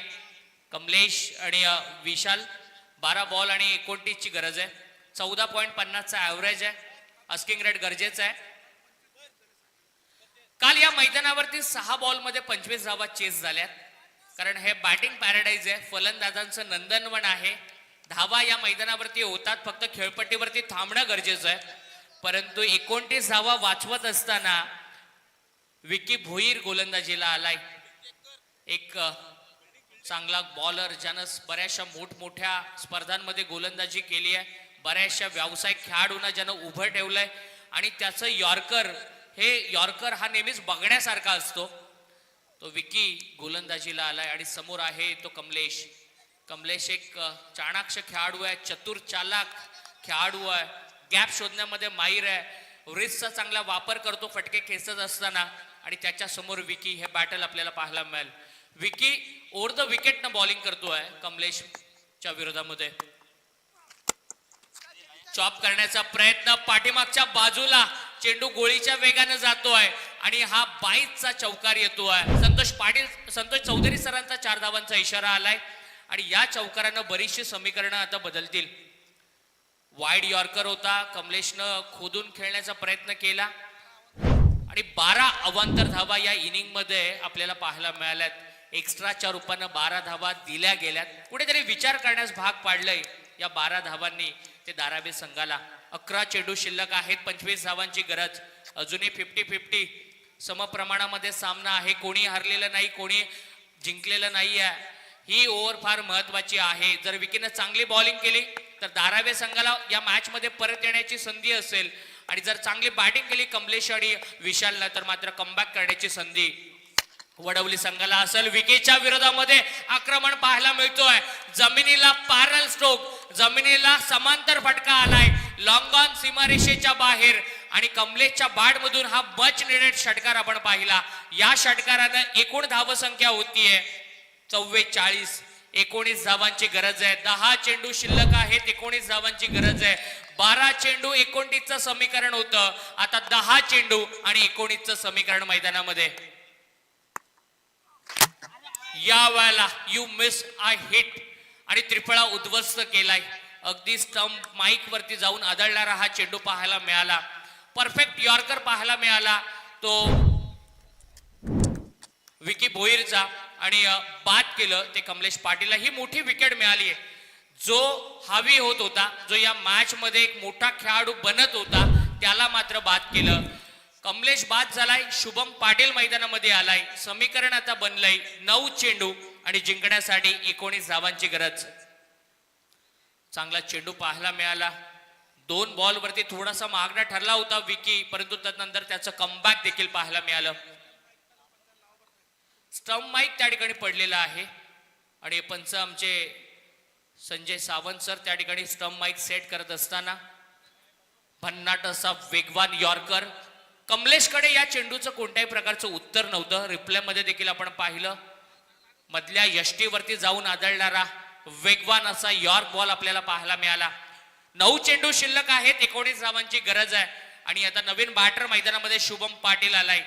कमलेश आणि विशाल, 12 बॉल आणि 29 ची गरज आहे. 14.50चा ऍव्हरेज आहे. आस्किंग रेट गरजेचं आहे. काल या मैदानावरती 6 बॉल मध्ये 25 धावा चेस झाल्यात. कारण हे बॅटिंग पॅराडाईज आहे, फलंदाजांचं नंदनवन आहे. धावा या मैदानावरती होतात, फक्त खेळपट्टीवरती थांबणं गरजेचं आहे. परंतु 29 धावा वाचवत असताना विकी भोईर गोलंदाजीला आलाय. एक चांगला बॉलर ज्यानं बऱ्याचशा मोठमोठ्या स्पर्धांमध्ये गोलंदाजी केली आहे, बऱ्याचशा व्यावसायिक खेळाडूंना ज्यानं उभं ठेवलंय आणि त्याचं यॉर्कर हा नेहमीच बघण्यासारखा असतो. तो विकी गोलंदाजीला आलाय आणि समोर आहे तो कमलेश. कमलेश एक चाणाक्ष खेळाडू आहे, चतुर चालाक खेळाडू आहे, गॅप शोधण्यामध्ये माहीर आहे, रिस्कचा चांगला वापर करतो फटके खेचत असताना. आणि त्याच्या समोर विकी, हे बॅटल आपल्याला पाहायला मिळेल. विकी ओव्हर द विकेट न बॉलिंग करतोय कमलेशच्या विरोधामध्ये. चॉप करण्याचा प्रयत्न, पाठीमागच्या बाजूला चेंडू गोळीच्या वेगाने जातोय आणि हा 22चा चौकार येतोय. संतोष चौधरी सरांचा 4 धावांचा इशारा आलाय आणि या चौकारानं बरीचशी समीकरणं आता बदलतील. वाईड यॉर्कर होता, कमलेशनं खोदून खेळण्याचा प्रयत्न केला आणि 12 अवांतर धावा या इनिंग मध्ये आपल्याला पाहायला मिळाल्यात. एक्स्ट्राच्या रूपानं 12 धावा दिल्या गेल्यात. कुठेतरी विचार करण्यास भाग पाडलंय या 12 धावांनी ते धारावी संघाला. 11 चेंडू शिल्लक आहेत, 25 धावांची गरज. अजूनही 50-50 समप्रमाणामध्ये सामना आहे. कोणी हरलेलं नाही, कोणी जिंकलेलं नाही आहे. ही ओव्हर फार महत्वाची आहे. जर विकीनं चांगली बॉलिंग केली तर धारावे संघाला या मॅच मध्ये परत येण्याची संधी असेल आणि जर चांगली बॅटिंग केली कमलेश आणि विशालला तर मात्र कमबॅक करण्याची संधी वडवली संघाला असेल. विकेच्या विरोधामध्ये आक्रमण पाहायला मिळतोय. जमिनीला पॅरल स्ट्रोक, जमिनीला समांतर फटका आलाय लॉंग ऑन सीमारेषेच्या बाहेर आणि कमलेशच्या बॅट मधून हा मच निडेड षटकार आपण पाहिला. या षटकारानं एकूण धावसंख्या होतीये 44. 19 धावांची गरज आहे. 10 चेंडू शिल्लक आहेत. 19 धावांची गरज आहे. 12 चेंडू 29चं समीकरण होतं. आता 10 चेंडू आणि 19चं समीकरण मैदानामध्ये. या वेळेला यू मिस अ हिट आणि त्रिफळा उद्ध्वस्त केलाय. अगदी स्टंप माईक वरती जाऊन आदळणारा हा चेंडू पाहायला मिळाला. परफेक्ट यॉर्कर पाहायला मिळाला तो विकी भोईरचा आणि बाद केलं ते कमलेश पाटीलला. ही मोठी विकेट मिळाली आहे. जो हावी होत होता, जो या मॅच मध्ये एक मोठा खेळाडू बनत होता त्याला मात्र बाद केलं. कमलेश बाद झालाय. शुभम पाटील मैदानामध्ये आलाय. समीकरण आता बनलंय 9 चेंडू आणि जिंकण्यासाठी 19 धावांची गरज. चांगला चेंडू पाहायला मिळाला. 2 बॉल वरती थोडासा मागणा ठरला होता विकी, परंतु त्यानंतर त्याचं कमबॅक देखील पाहायला मिळालं. स्टंप माईक त्या ठिकाणी पडलेला आहे आणि पंच आमचे संजय सावंत सर त्या ठिकाणी स्टंप माईक सेट करत असताना भन्नाट असा वेगवान यॉर्कर. कमलेशकडे या चेंडूचं कोणत्याही प्रकारचं उत्तर नव्हतं. रिप्ले मध्ये देखील आपण पाहिलं मधल्या यष्टीवरती जाऊन आदळणारा वेगवान असा यॉर्क बॉल आपल्याला पाहायला मिळाला. 9 चेंडू शिल्लक आहेत. 19 धावांची गरज आहे आणि आता नवीन बॅटर मैदानामध्ये शुभम पाटील आलाय.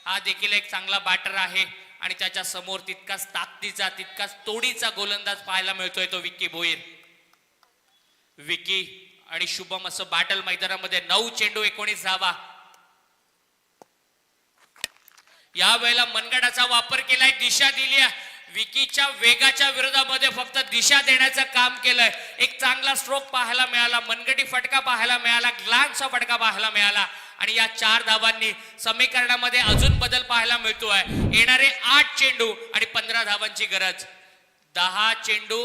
हा देखील एक चांगला बॅटर आहे आणि त्याच्या समोर तितकाच ताकदीचा तितकाच तोडीचा गोलंदाज पाहायला मिळतोय तो विकी भोईर. विकी आणि शुभम असं बॅटल मैदानामध्ये. 9 चेंडू 19 धावा. या वेळेला मनगटाचा वापर केलाय. दिशा दिली. विकीच्या वेगाच्या विरोधामध्ये फक्त दिशा देण्याचं काम केलंय. एक चांगला स्ट्रोक पाहायला मिळाला. मनगटी फटका पाहायला मिळाला. ग्लॅन्सचा फटका पाहायला मिळाला आणि या 4 धावांनी समीकरणामध्ये अजून बदल पाहायला मिळतोय. येणारे 8 चेंडू आणि 15 धावांची गरज. 10 चेंडू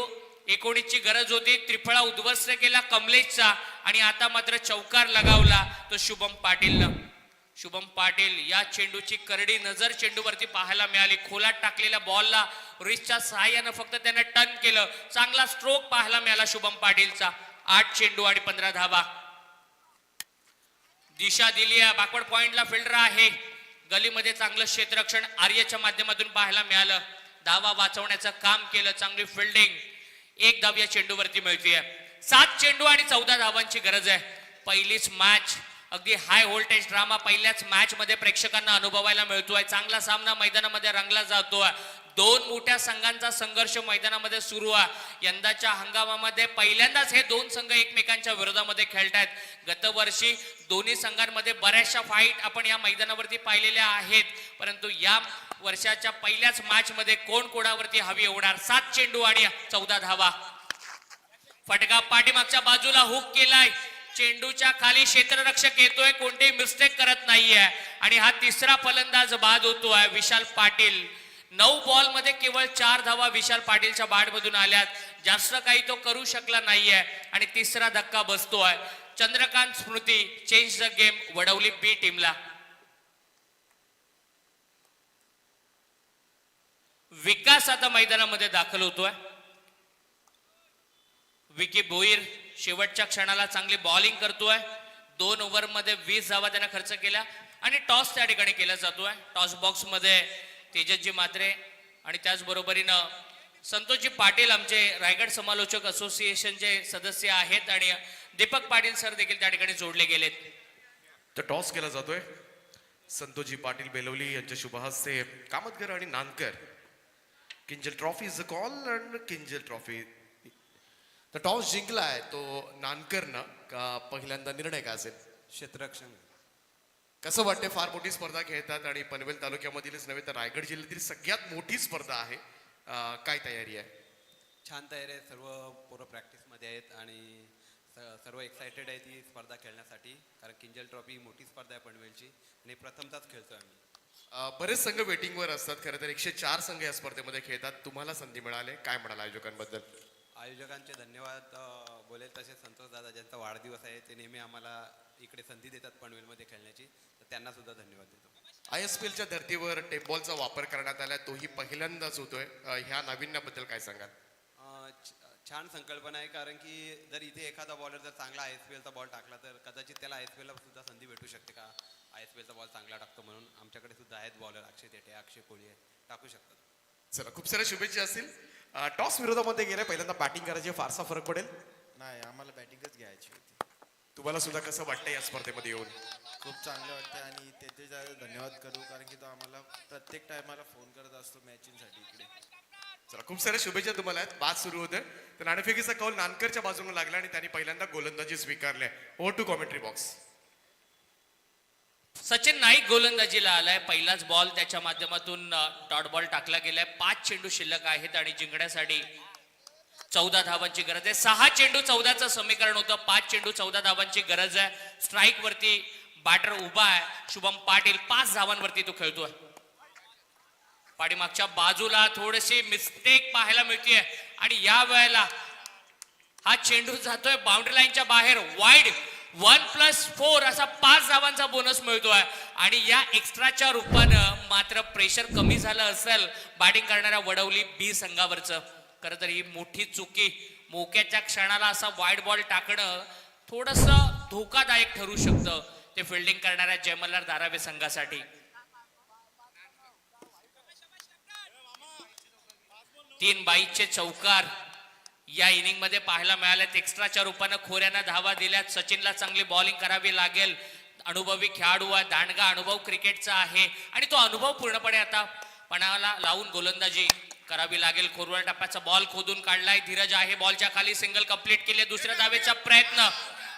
19 ची गरज होती. त्रिफळा उद्ध्वस्त केला कमलेशचा आणि आता मात्र चौकार लगावला तो शुभम पाटीलनं. शुभम पाटील या चेंडूची करडी नजर चेंडूवरती पाहायला मिळाली. खोलात टाकलेल्या बॉलला रिस्टच्या सहाय्यानं फक्त त्याने टर्न केलं. चांगला स्ट्रोक पाहायला मिळाला शुभम पाटीलचा. 8 चेंडू आणि 15 धावा. दिशा दिली आहे. बॅकवर्ड पॉइंटला फिल्डर आहे. गलीमध्ये चांगलं क्षेत्ररक्षण आर्यच्या माध्यमातून पाहायला मिळालं. धावा वाचवण्याचं काम केलं. चांगली फिल्डिंग. 1 धाव या चेंडूवरती मिळतीये. 7 चेंडू आणि 14 धावांची गरज आहे. पहिलीच मॅच अगदी हाय व्होल्टेज ड्रामा पहिल्याच मॅच मध्ये प्रेक्षकांना अनुभवायला मिळतोय. चांगला सामना मैदानामध्ये रंगला जातोय. 2 मोठ्या संघांचा संघर्ष मैदानामध्ये सुरू आहे. यंदाच्या हंगामामध्ये पहिल्यांदाच हे 2 संघ एकमेकांच्या विरोधामध्ये खेळतायत. गतवर्षी दोन्ही संघांमध्ये बऱ्याचशा फाईट आपण या मैदानावरती पाहिलेल्या आहेत, परंतु या वर्षाच्या पहिल्याच मॅच मध्ये कोण कोणावरती हवी होणार. 7 चेंडू आणि 14 धावा. फटका पाठीमागच्या बाजूला हुक केलाय. चेंडूच्या खाली क्षेत्ररक्षक येतोय. कोणतेही मिस्टेक करत नाहीये आणि हा तिसरा फलंदाज बाद होतोय विशाल पाटील. 9 बॉल मध्ये केवळ 4 धावा विशाल पाटीलच्या बॅट मधून आल्यात. जास्त काही तो करू शकला नाहीये आणि तिसरा धक्का बसतोय. चंद्रकांत स्मृती चेंज द गेम वडवली बी टीमला. विकास आता मैदानामध्ये दाखल होतोय. विकी भोईर शेवटच्या क्षणाला चांगली बॉलिंग करतोय. 2 ओव्हर मध्ये 20 धावा त्याने खर्च केला आणि टॉस त्या ठिकाणी केला जातोय. टॉस बॉक्स मध्ये तेजसजी म्हात्रे आणि त्याचबरोबरीनं संतोषजी पाटील आमचे रायगड समालोचक असोसिएशनचे सदस्य आहेत आणि दीपक पाटील सर देखील त्या ठिकाणी जोडले गेलेत. तर टॉस केला जातोय. संतोषजी पाटील बेलवली यांच्या शुभहस्ते कामतकर आणि Nankar. Kinjal trophy is a call and Kinjal trophy. तर टॉस जिंकलाय तो नानकरनं का पहिल्यांदा निर्णय काय असेल? क्षेत्ररक्षण. कसं वाटतंय? फार मोठी स्पर्धा खेळतात आणि पनवेल तालुक्यामधीलच नव्हे तर रायगड जिल्ह्यातील सगळ्यात मोठी स्पर्धा आहे. काय तयारी आहे? छान तयारी आहे. सर्व पोरं प्रॅक्टिसमध्ये आहेत आणि सर्व एक्सायटेड आहेत ही स्पर्धा खेळण्यासाठी, कारण किंजल ट्रॉफी मोठी स्पर्धा आहे पनवेलची आणि प्रथमताच खेळतोय आम्ही. बरेच संघ वेटिंगवर असतात. खरं तर 104 संघ या स्पर्धेमध्ये खेळतात. तुम्हाला संधी मिळाली, काय म्हणाल आयोजकांबद्दल? आयोजकांचे धन्यवाद बोलेल. तसेच संतोष दादा ज्यांचा वाढदिवस आहे ते नेहमी आम्हाला इकडे संधी देतात पनवेलमध्ये खेळण्याची, तर त्यांना सुद्धा धन्यवाद देतो. ISPLच्या धर्तीवर टेपबॉलचा वापर करण्यात आला, तोही पहिल्यांदाच होतोय. ह्या नाविन्याबद्दल काय सांगाल? छान संकल्पना आहे, कारण की जर इथे एखादा बॉलर जर चांगला ISPLचा बॉल टाकला तर कदाचित त्याला ISPLला सुद्धा संधी भेटू शकते का, ISPLचा बॉल चांगला टाकतो म्हणून. आमच्याकडे सुद्धा आहेत बॉलर, अक्षय तेटे, अक्षय कोळी टाकू शकतात. चला, खूप साऱ्या शुभेच्छा असतील. टॉस विरोधामध्ये गेले, पहिल्यांदा बॅटिंग करायची, फारसा फरक पडेल? नाही, आम्हाला बॅटिंगच घ्यायची होती. तुम्हाला सुद्धा कसं वाटतं या स्पर्धेमध्ये येऊन? खूप चांगलं वाटतं आणि त्याचे धन्यवाद करू, कारण की तो आम्हाला प्रत्येक टायमाला फोन करत असतो मॅचिंगसाठी इकडे. चला, खूप साऱ्या शुभेच्छा तुम्हाला आहेत. बाद सुरू होते तर नाणेफेकीचा कौल नानकरच्या बाजूने लागला आणि त्यांनी पहिल्यांदा गोलंदाजी स्वीकारली. Over to commentary box. Sachin Naik गोलंदाजीला आलाय. पहिलाच बॉल त्याच्या माध्यमातून डॉट बॉल टाकला गेलाय. 5 चेंडू शिल्लक आहेत आणि जिंकण्यासाठी 14 धावांची गरज आहे. 6 चेंडू 14चं समीकरण होतं. 5 चेंडू 14 धावांची गरज आहे. स्ट्राईक वरती बॅटर उभा आहे शुभम पाटील. 5 धावांवरती तो खेळतोय. पाठीमागच्या बाजूला थोडीशी मिस्टेक पाहायला मिळते आणि या वेळेला हा चेंडू जातोय बाउंड्री लाईनच्या बाहेर. वाईड 1+4 असा 5 धावांचा बोनस मिळतोय आणि या एक्स्ट्राच्या रूपानं मात्र प्रेशर कमी झालं असेल बॅटिंग करणाऱ्या वडवली बी संघावरचं. खरं तर ही मोठी चुकी. मोक्याच्या क्षणाला असा वाईड बॉल टाकणं थोडस धोकादायक ठरू शकतं ते फिल्डिंग करणाऱ्या जयमल्लाल धारावे संघासाठी. 3 बाईचे चौकार या इनिंग मध्ये पाहायला मिळाल्यात. एक्स्ट्राच्या रूपानं खोऱ्यानं धावा दिल्यात. सचिनला चांगली बॉलिंग करावी लागेल. अनुभवी खेळाडू आहे, दांडगा अनुभव क्रिकेटचा आहे आणि तो अनुभव पूर्णपणे आता पणाला लावून गोलंदाजी करावी लागेल. खोरवळ टप्प्याचा बॉल खोदून काढलाय. धीरज आहे बॉलच्या खाली. सिंगल कंप्लीट केले. दुसऱ्या धावेचा प्रयत्न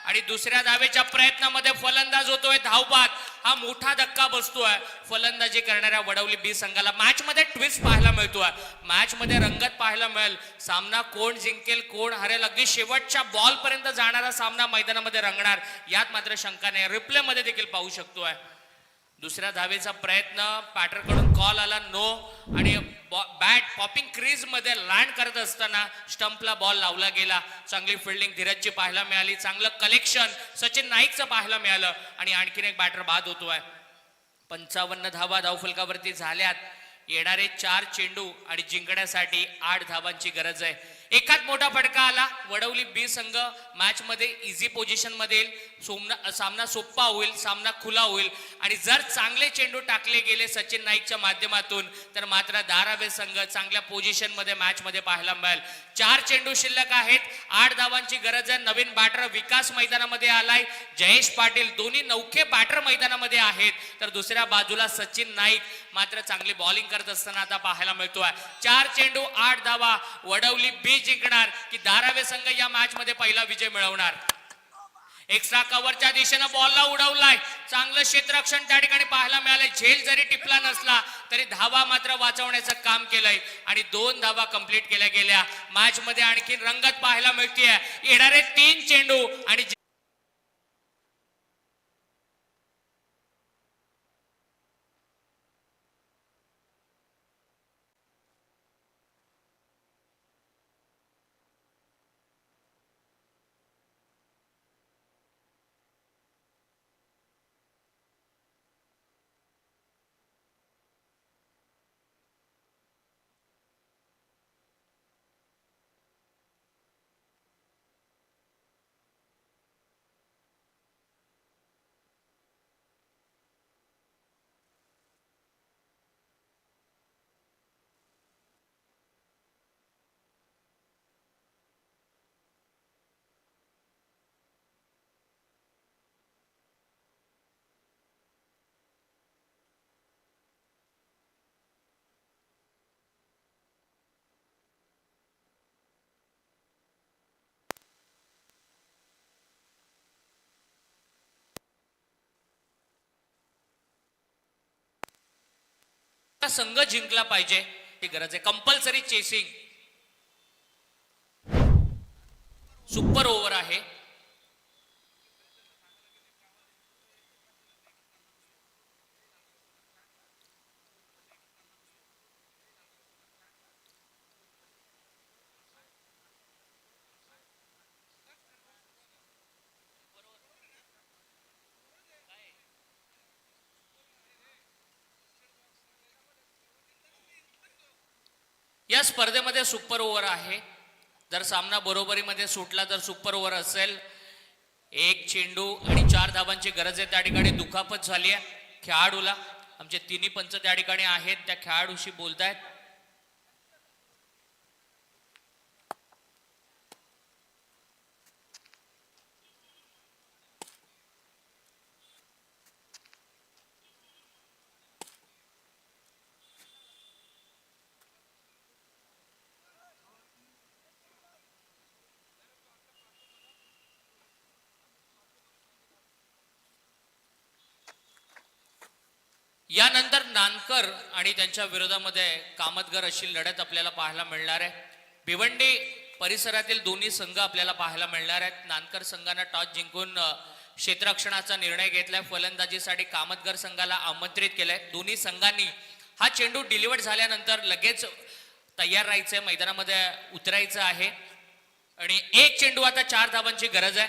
आणि दुसऱ्या धावेच्या प्रयत्नामध्ये फलंदाज होतोय धावबाद. हा मोठा धक्का बसतोय फलंदाजी करणाऱ्या वडवली बी संघाला. मॅच मध्ये ट्विस्ट पाहायला मिळतोय. मॅच मध्ये रंगत पाहायला मिळेल. सामना कोण जिंकेल कोण हरेल अगदी शेवटच्या बॉल पर्यंत जाणारा सामना मैदानामध्ये रंगणार यात मात्र शंका नाही. रिप्ले मध्ये देखील पाहू शकतोय. दुसऱ्या धावेचा प्रयत्न पॅटर कडून कॉल आला नो आणि बॅट पॉपिंग क्रीज मध्ये लँड करत असताना स्टंपला बॉल लावला गेला. चांगली फिल्डिंग धीरजची पाहायला मिळाली. चांगलं कलेक्शन सचिन नाईकचं पाहायला मिळालं आणि आणखीन एक बॅटर बाद होतोय. 55 धावा धावफलकावरती झाल्यात. येणारे 4 चेंडू आणि जिंकण्यासाठी 8 धावांची गरज आहे. एकाच मोठा फटका आला. वडवली बी संघ मॅच मध्ये इझी पोझिशन मध्ये येईल. सामना सोपा होईल. सामना खुला होईल आणि जर चांगले चेंडू टाकले गेले सचिन नाईकच्या माध्यमातून तर मात्र धारावे संघ चांगल्या पोझिशन मध्ये मॅच मध्ये पाहायला मिळेल. 4 चेंडू शिल्लक आहेत. 8 धावांची गरज आहे. नवीन बॅटर विकास मैदानामध्ये आलाय. जयेश पाटील दोन्ही नौखे बॅटर मैदानामध्ये आहेत तर दुसऱ्या बाजूला सचिन नाईक मात्र चांगली बॉलिंग करत असताना आता पाहायला मिळतोय. 4 चेंडू 8 धावा. वडवली बी जिंकणार की धारावे संघ या मॅच मध्ये पहिला विजय मिळवणार. एक्स्ट्रा कव्हरच्या दिशेनं बॉलला उडवलाय. चांगलं क्षेत्ररक्षण त्या ठिकाणी पाहायला मिळालंय. झेल जरी टिपला नसला तरी धावा मात्र वाचवण्याचं काम केलंय आणि 2 धावा कंप्लीट केल्या गेल्या. मॅच मध्ये आणखी रंगत पाहायला मिळतेय. येणारे 3 चेंडू आणि संघ जिंकला पाहिजे ही गरज आहे. Compulsory chasing. सुपर ओव्हर आहे. या स्पर्धेमध्ये सुपर ओव्हर आहे. जर सामना बरोबरीमध्ये सुटला तर सुपर ओव्हर असेल. एक चेंडू आणि 4 धावांची गरज आहे. त्या ठिकाणी दुखापत झाली आहे खेळाडूला. आमचे तिन्ही पंच त्या ठिकाणी आहेत, त्या खेळाडूशी बोलतायत. यानंतर नानकर आणि त्यांच्या विरोधामध्ये कामतगर अशी लढत आपल्याला पाहायला मिळणार आहे. भिवंडी परिसरातील दोन्ही संघ आपल्याला पाहायला मिळणार आहेत. नानकर संघानं टॉस जिंकून क्षेत्ररक्षणाचा निर्णय घेतलाय. फलंदाजीसाठी कामतगर संघाला आमंत्रित केलंय. दोन्ही संघांनी हा चेंडू डिलिव्हर झाल्यानंतर लगेच तयार राहायचंय, मैदानामध्ये उतरायचं आहे. आणि एक चेंडू आता 4 धावांची गरज आहे.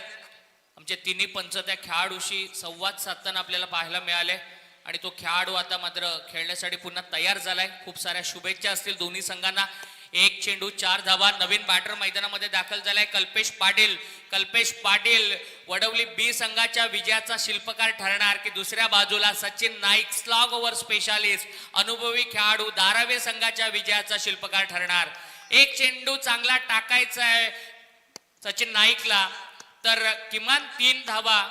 आमचे तिन्ही पंच त्या खेळाडूशी संवाद साधताना आपल्याला पाहायला मिळाले आणि तो खेळाडू आता मात्र खेळण्यासाठी पुन्हा तयार झालाय. खूप साऱ्या शुभेच्छा असतील दोन्ही संघांना. एक चेंडू 4 धावा. नवीन बॅटर मैदानामध्ये दाखल झालाय कल्पेश पाटील. कल्पेश पाटील वडवली बी संघाच्या विजयाचा शिल्पकार ठरणार की दुसऱ्या बाजूला Sachin Naik slog over specialist अनुभवी खेळाडू धारावी संघाच्या विजयाचा शिल्पकार ठरणार. एक चेंडू चांगला टाकायचा आहे सचिन नाईकला, तर किमान 3 धावा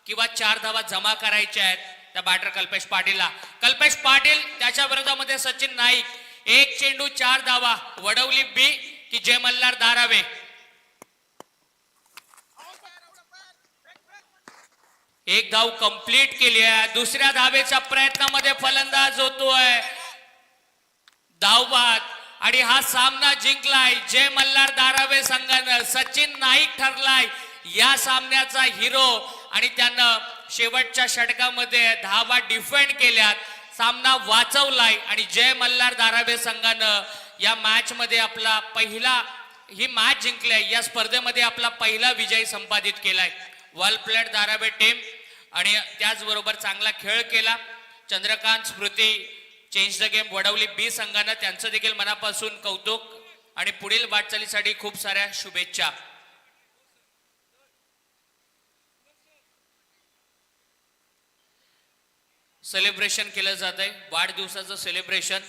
किंवा 4 धावा जमा करायच्या आहेत त्या बॅटर कल्पेश पाटीलला. कल्पेश पाटील त्याच्या विरोधामध्ये सचिन नाईक. एक चेंडू 4 धावा. वडवली बी की जय मल्हार धारावे. एक धाव कंप्लीट केली आहे. दुसऱ्या धावेच्या प्रयत्नामध्ये फलंदाज होतोय धावबाद आणि हा सामना जिंकलाय जय मल्हार धारावे संघानं. सचिन नाईक ठरलाय या सामन्याचा हिरो आणि त्यानं शेवटच्या षटकामध्ये धावा डिफेंड केल्यात, सामना वाचवलाय आणि जय मल्हार धारावे संघानं या मॅच मध्ये आपला पहिला ही मॅच जिंकलाय. या स्पर्धेमध्ये आपला पहिला विजय संपादित केलाय. वेल प्लेड धारावे टीम. आणि त्याचबरोबर चांगला खेळ केला. चंद्रकांत स्मृती चेंज द गेम वडवली बी संघानं त्यांचं देखील मनापासून कौतुक आणि पुढील वाटचालीसाठी खूप साऱ्या शुभेच्छा. सेलिब्रेशन केलं जात आहे, वाढदिवसाचं सेलिब्रेशन.